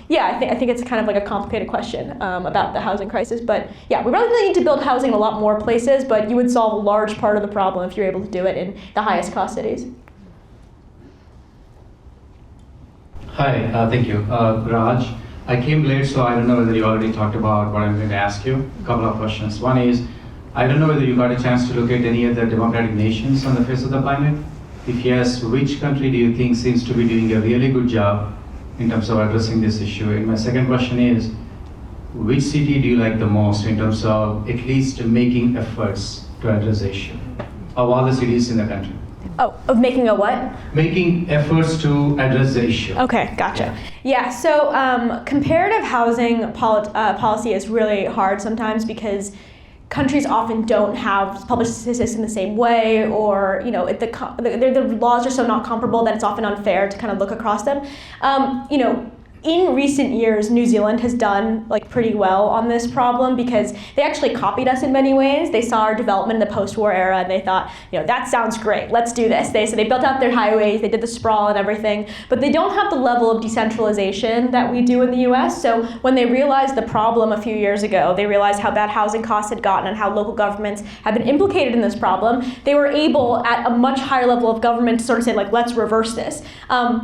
yeah, I think it's kind of like a complicated question about the housing crisis, but yeah, we really need to build housing in a lot more places, but you would solve a large part of the problem if you're able to do it in the highest cost cities. Hi, thank you. Raj, I came late, so I don't know whether you already talked about what I'm going to ask you. A couple of questions. One is, I don't know whether you got a chance to look at any other democratic nations on the face of the planet. If yes, which country do you think seems to be doing a really good job in terms of addressing this issue? And my second question is, which city do you like the most in terms of at least making efforts to address the issue of all the cities in the country? Oh, of making a what? Making efforts to address the issue. Okay, gotcha. Yeah, so comparative housing policy is really hard sometimes because countries often don't have published statistics in the same way, or the laws are so not comparable that it's often unfair to kind of look across them. In recent years, New Zealand has done like pretty well on this problem because they actually copied us in many ways. They saw our development in the post-war era and they thought, that sounds great, let's do this. So they built out their highways, they did the sprawl and everything, but they don't have the level of decentralization that we do in the US. So when they realized the problem a few years ago, they realized how bad housing costs had gotten and how local governments have been implicated in this problem, they were able at a much higher level of government to sort of say like, let's reverse this. As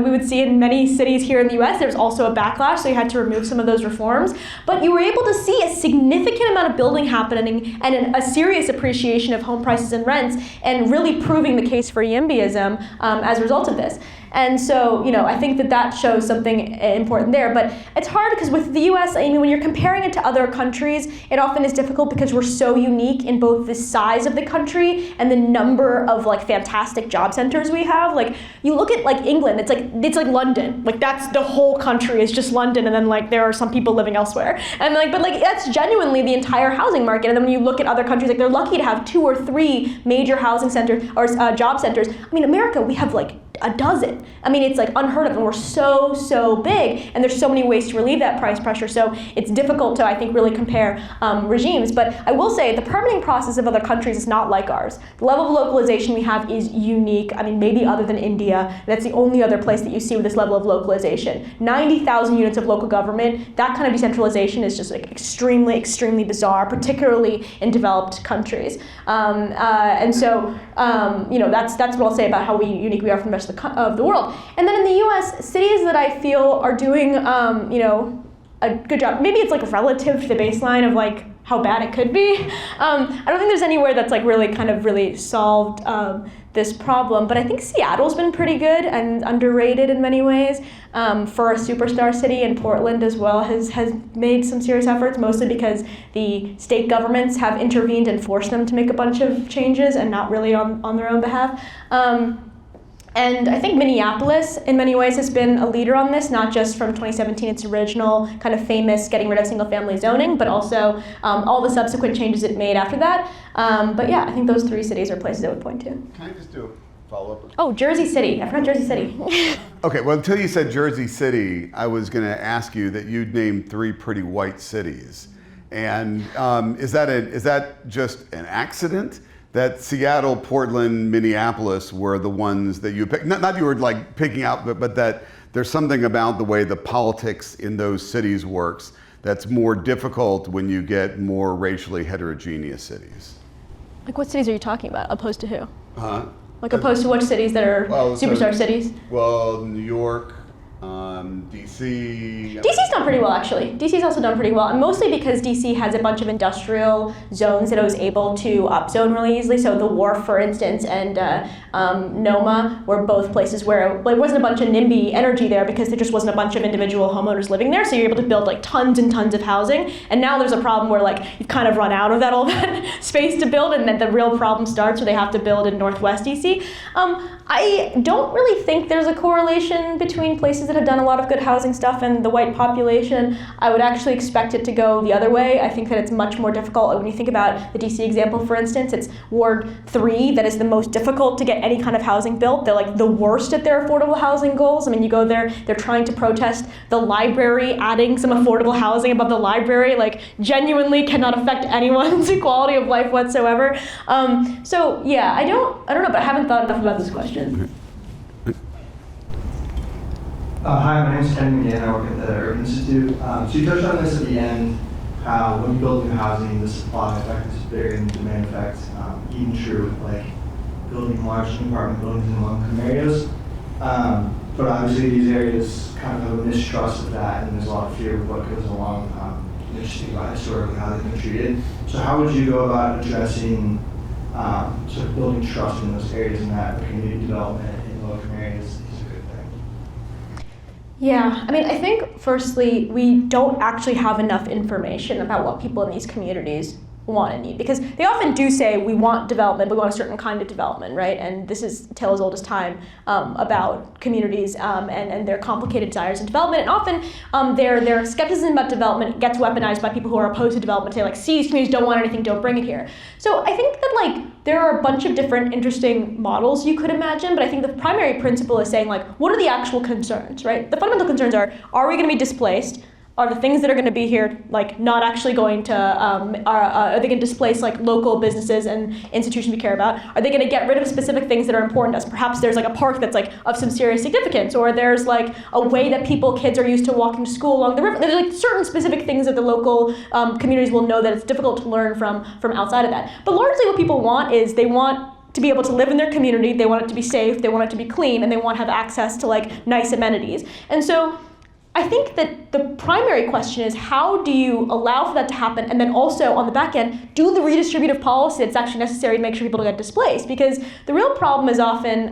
we would see in many cities here in the US, there's also a backlash, so you had to remove some of those reforms. But you were able to see a significant amount of building happening and a serious appreciation of home prices and rents, and really proving the case for YIMBYism as a result of this. And so, I think that shows something important there. But it's hard because with the US, when you're comparing it to other countries, it often is difficult because we're so unique in both the size of the country and the number of like fantastic job centers we have. Like you look at like England, it's like London. Like that's the whole country is just London, and then like there are some people living elsewhere. And but that's genuinely the entire housing market. And then when you look at other countries, like they're lucky to have 2 or 3 major housing centers or job centers. America, we have like a dozen. It's like unheard of, and we're so big, and there's so many ways to relieve that price pressure, so it's difficult to, I think, really compare regimes. But I will say the permitting process of other countries is not like ours. The level of localization we have is unique. Maybe other than India, that's the only other place that you see with this level of localization. 90,000 units of local government, that kind of decentralization is just like extremely bizarre, particularly in developed countries. And so, that's what I'll say about how unique we are from the rest of of the world. And then in the U.S., cities that I feel are doing, a good job. Maybe it's like relative to the baseline of like how bad it could be. I don't think there's anywhere that's like really solved this problem, but I think Seattle's been pretty good and underrated in many ways for a superstar city, and Portland as well has made some serious efforts, mostly because the state governments have intervened and forced them to make a bunch of changes and not really on their own behalf. And I think Minneapolis, in many ways, has been a leader on this, not just from 2017, its original kind of famous getting rid of single-family zoning, but also all the subsequent changes it made after that. But yeah, I think those 3 cities are places I would point to. Can I just do a follow-up? Oh, Jersey City. I forgot Jersey City. Okay, well, until you said Jersey City, I was going to ask you that you'd named 3 pretty white cities. And is that just an accident? That Seattle, Portland, Minneapolis were the ones that you picked, not you were like picking out, but that there's something about the way the politics in those cities works that's more difficult when you get more racially heterogeneous cities. Like what cities are you talking about? Opposed to who? Huh? Like opposed to which cities that are superstar cities? Well, New York, DC. DC's done pretty well, actually. DC's also done pretty well, and mostly because DC has a bunch of industrial zones that it was able to upzone really easily. So the Wharf, for instance, and NOMA were both places where there wasn't a bunch of NIMBY energy there because there just wasn't a bunch of individual homeowners living there. So you're able to build like tons and tons of housing. And now there's a problem where like you've kind of run out of all that space to build, and then the real problem starts where they have to build in Northwest DC. I don't really think there's a correlation between places that have done a lot of good housing stuff and the white population. I would actually expect it to go the other way. I think that it's much more difficult. When you think about the DC example, for instance, it's Ward 3 that is the most difficult to get any kind of housing built. They're like the worst at their affordable housing goals. I mean, you go there, they're trying to protest the library, adding some affordable housing above the library, like genuinely cannot affect anyone's quality of life whatsoever. So yeah, I don't know, but I haven't thought enough about this question. Hi, my name is Ken McGann. I work at the Urban Institute. So you touched on this at the end, how when you build new housing, the supply effect is bigger than the demand effect. Even true with like building large apartment buildings in low-income areas. But obviously these areas kind of have a mistrust of that, and there's a lot of fear of what goes along. Just think about historically how they've been treated. So how would you go about addressing sort of building trust in those areas, and that community development in low-income areas is a good thing? Yeah, I mean, I think firstly, we don't actually have enough information about what people in these communities want and need, because they often do say we want development, we want a certain kind of development, right? And this is tale as old as time about communities and their complicated desires in development. And often their skepticism about development gets weaponized by people who are opposed to development, say like, see, these communities don't want anything, don't bring it here. So I think that like there are a bunch of different interesting models you could imagine, but I think the primary principle is saying like, what are the actual concerns, right? The fundamental concerns are we going to be displaced? Are the things that are going to be here like not actually going to, are they going to displace like local businesses and institutions we care about? Are they going to get rid of specific things that are important to us? Perhaps there's like a park that's like of some serious significance, or there's like a way that kids are used to walking to school along the river. There's like certain specific things that the local communities will know that it's difficult to learn from outside of that. But largely what people want is they want to be able to live in their community, they want it to be safe, they want it to be clean, and they want to have access to like nice amenities. And so I think that the primary question is how do you allow for that to happen, and then also on the back end, do the redistributive policy that's actually necessary to make sure people don't get displaced? Because the real problem is often,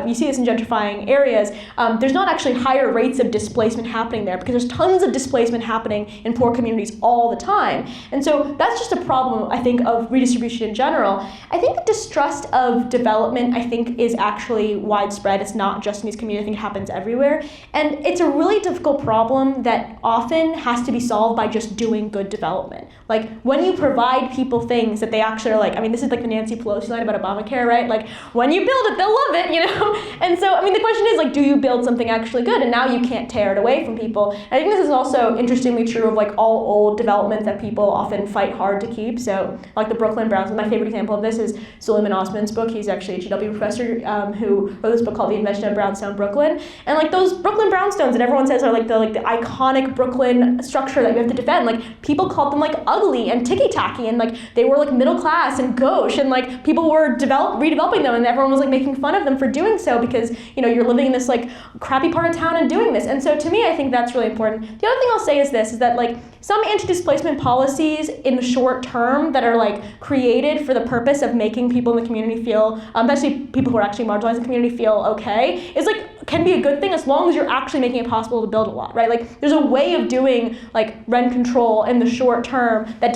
you see this in gentrifying areas, there's not actually higher rates of displacement happening there because there's tons of displacement happening in poor communities all the time. And so that's just a problem, I think, of redistribution in general. I think the distrust of development, I think, is actually widespread. It's not just in these communities, I think it happens everywhere. And it's a really difficult problem that often has to be solved by just doing good development. Like when you provide people things that they actually are like, I mean, this is like the Nancy Pelosi line about Obamacare, right? Like when you build it, they'll love it, you know? And so, I mean, the question is like, do you build something actually good? And now you can't tear it away from people. And I think this is also interestingly true of like all old developments that people often fight hard to keep. So like the Brooklyn Brownstones, my favorite example of this is Suleiman Osman's book. He's actually a GW professor who wrote this book called The Invention of Brownstone Brooklyn. And like those Brooklyn Brownstones that everyone says or like the iconic Brooklyn structure that you have to defend. Like people called them like ugly and ticky-tacky, and like they were like middle class and gauche, and like people were redeveloping them, and everyone was like making fun of them for doing so because you're living in this like crappy part of town and doing this. And so to me, I think that's really important. The other thing I'll say is this: is that like some anti-displacement policies in the short term that are like created for the purpose of making people in the community feel, especially people who are actually marginalized in the community, feel okay, is like can be a good thing as long as you're actually making it possible to build a lot, right? Like there's a way of doing like rent control in the short term that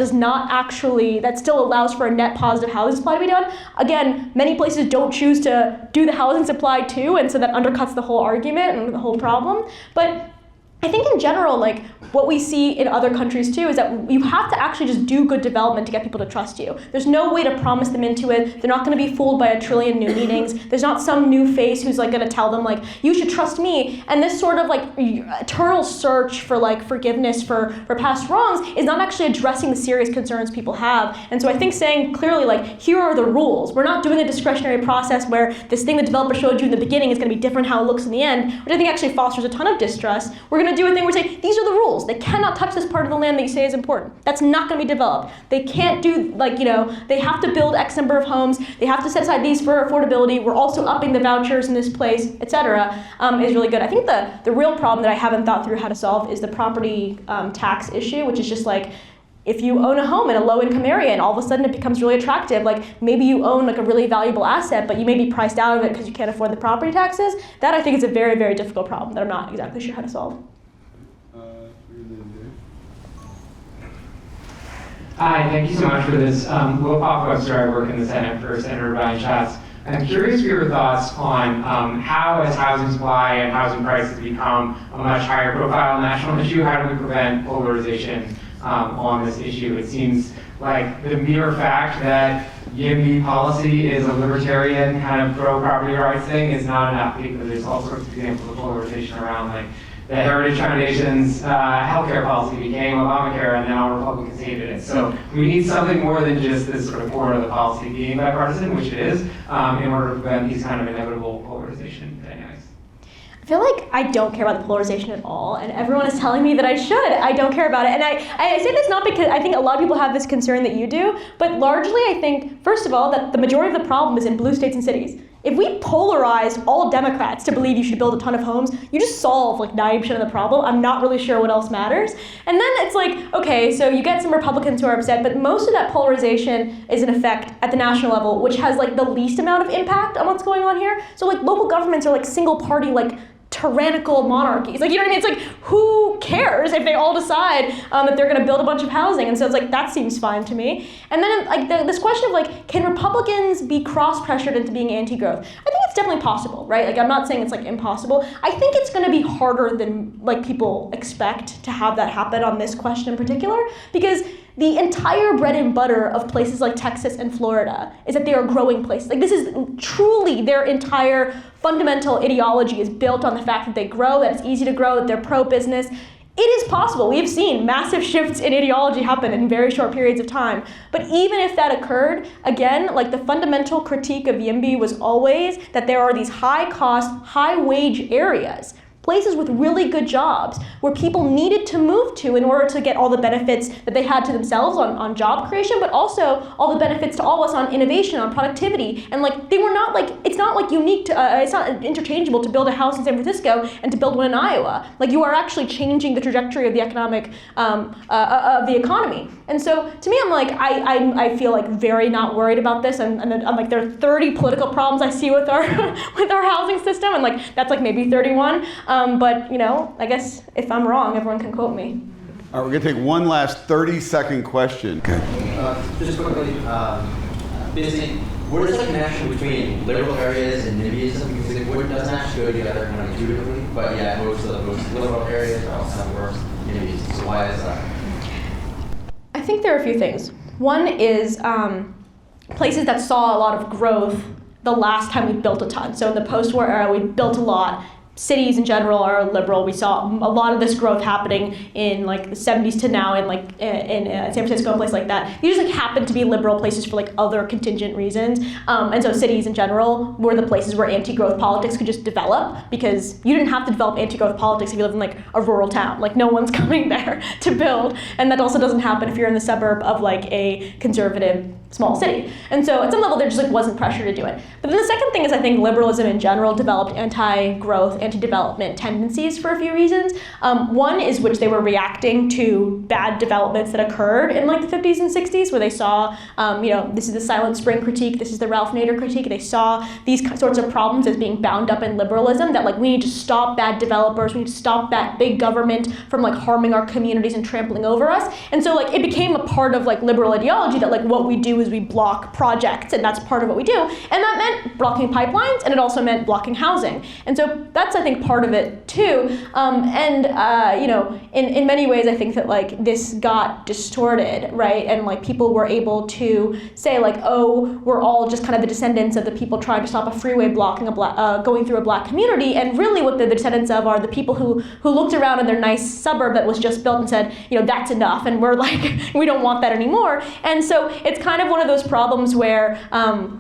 still allows for a net positive housing supply to be done. Again, many places don't choose to do the housing supply too, and so that undercuts the whole argument and the whole problem. But I think in general, like what we see in other countries too is that you have to actually just do good development to get people to trust you. There's no way to promise them into it. They're not going to be fooled by a trillion new meetings. There's not some new face who's like going to tell them like, you should trust me. And this sort of like eternal search for like forgiveness for past wrongs is not actually addressing the serious concerns people have. And so I think saying clearly like, here are the rules. We're not doing a discretionary process where this thing the developer showed you in the beginning is going to be different how it looks in the end, which I think actually fosters a ton of distrust. We're going to do a thing where we say, these are the rules. They cannot touch this part of the land that you say is important. That's not going to be developed. They can't do, like, they have to build X number of homes. They have to set aside these for affordability. We're also upping the vouchers in this place, et cetera, is really good. I think the real problem that I haven't thought through how to solve is the property tax issue, which is just like, if you own a home in a low-income area and all of a sudden it becomes really attractive, like maybe you own like a really valuable asset, but you may be priced out of it because you can't afford the property taxes, that I think is a very, very difficult problem that I'm not exactly sure how to solve. Hi, thank you so much for this. Will Webster, I work in the Senate for Senator Brian Schatz. I'm curious for your thoughts on how, as housing supply and housing prices become a much higher profile national issue, how do we prevent polarization on this issue? It seems like the mere fact that YIMBY policy is a libertarian kind of pro-property rights thing is not enough, because there's all sorts of examples of polarization around, like the Heritage Foundation's healthcare policy became Obamacare, and then all Republicans hated it. So we need something more than just this sort of core of the policy being bipartisan, which it is, in order to prevent these kind of inevitable polarization dynamics. I feel like I don't care about the polarization at all, and everyone is telling me that I should. I don't care about it. And I say this not because I think a lot of people have this concern that you do, but largely I think, first of all, that the majority of the problem is in blue states and cities. If we polarized all Democrats to believe you should build a ton of homes, you just solve like 90% of the problem. I'm not really sure what else matters. And then it's like, okay, so you get some Republicans who are upset, but most of that polarization is in effect at the national level, which has like the least amount of impact on what's going on here. So like local governments are like single party, like tyrannical monarchies. Like, you know what I mean? It's like, who cares if they all decide that they're going to build a bunch of housing? And so it's like, that seems fine to me. And then like this question of like, can Republicans be cross-pressured into being anti-growth? I think it's definitely possible, right? Like, I'm not saying it's like impossible. I think it's going to be harder than like people expect to have that happen on this question in particular, because the entire bread and butter of places like Texas and Florida is that they are growing places. Like, this is truly their entire fundamental ideology is built on the fact that they grow, that it's easy to grow, that they're pro-business. It is possible. We have seen massive shifts in ideology happen in very short periods of time. But even if that occurred, again, like the fundamental critique of YIMBY was always that there are these high-cost, high-wage areas, places with really good jobs where people needed to move to in order to get all the benefits that they had to themselves on job creation, but also all the benefits to all of us on innovation, on productivity. And like, they were not like, it's not like unique to, it's not interchangeable to build a house in San Francisco and to build one in Iowa. Like, you are actually changing the trajectory of the economic, of the economy. And so to me, I'm like, I feel like very not worried about this. And I'm like, there are 30 political problems I see with our, with our housing system. And like, that's like maybe 31. But, you know, I guess if I'm wrong, everyone can quote me. All right, we're going to take one last 30-second question. Good. Just quickly, basically, what is the connection between liberal areas and NIMBYism? Because it doesn't actually go together kind of intuitively, but yet most of the most liberal areas are also have worse NIMBYs. So why is that? I think there are a few things. One is places that saw a lot of growth the last time we built a ton. So in the post-war era, we built a lot. cities in general are liberal. We saw a lot of this growth happening in like the 70s to now in San Francisco, a place like that. These just like happen to be liberal places for like other contingent reasons. And so cities in general were the places where anti-growth politics could just develop, because you didn't have to develop anti-growth politics if you live in like a rural town. Like no one's coming there to build. And that also doesn't happen if you're in the suburb of like a conservative small city. And so at some level there just like wasn't pressure to do it. But then the second thing is I think liberalism in general developed anti-growth, anti-development tendencies for a few reasons. One is which they were reacting to bad developments that occurred in like the 50s and 60s, where they saw, this is the Silent Spring critique, this is the Ralph Nader critique. They saw these sorts of problems as being bound up in liberalism, that like we need to stop bad developers, we need to stop that big government from like harming our communities and trampling over us. And so like it became a part of like liberal ideology that like what we do is we block projects, and that's part of what we do. And that meant blocking pipelines, and it also meant blocking housing. And so that's, I think, part of it too. In many ways, I think that like this got distorted, right? And like people were able to say like, oh, we're all just kind of the descendants of the people trying to stop a freeway blocking going through a black community. And really what they're the descendants of are the people who looked around in their nice suburb that was just built and said, that's enough, and we're like, we don't want that anymore. And so it's kind of one of those problems where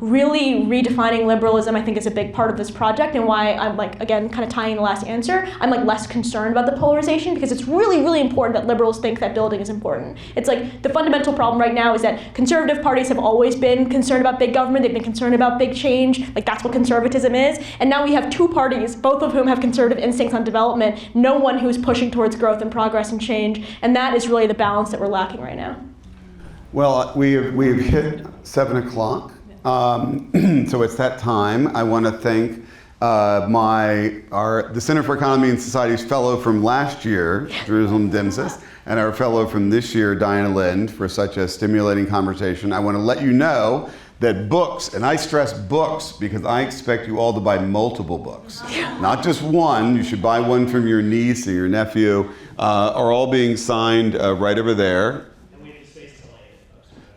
really redefining liberalism, I think, is a big part of this project, and why I'm like, again, kind of tying the last answer, I'm like less concerned about the polarization, because it's really, really important that liberals think that building is important. It's like the fundamental problem right now is that conservative parties have always been concerned about big government, they've been concerned about big change, like that's what conservatism is, and now we have two parties, both of whom have conservative instincts on development, no one who's pushing towards growth and progress and change, and that is really the balance that we're lacking right now. Well, we've hit 7 o'clock, so it's that time. I want to thank the Center for Economy and Society's fellow from last year, Jerusalem Demsas, and our fellow from this year, Diana Lind, for such a stimulating conversation. I want to let you know that books, and I stress books because I expect you all to buy multiple books, not just one. You should buy one from your niece or your nephew, are all being signed right over there.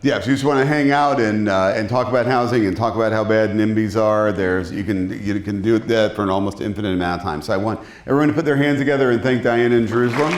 Yeah, if you just want to hang out and talk about housing and talk about how bad NIMBYs are, you can do that for an almost infinite amount of time. So I want everyone to put their hands together and thank Diana in Jerusalem.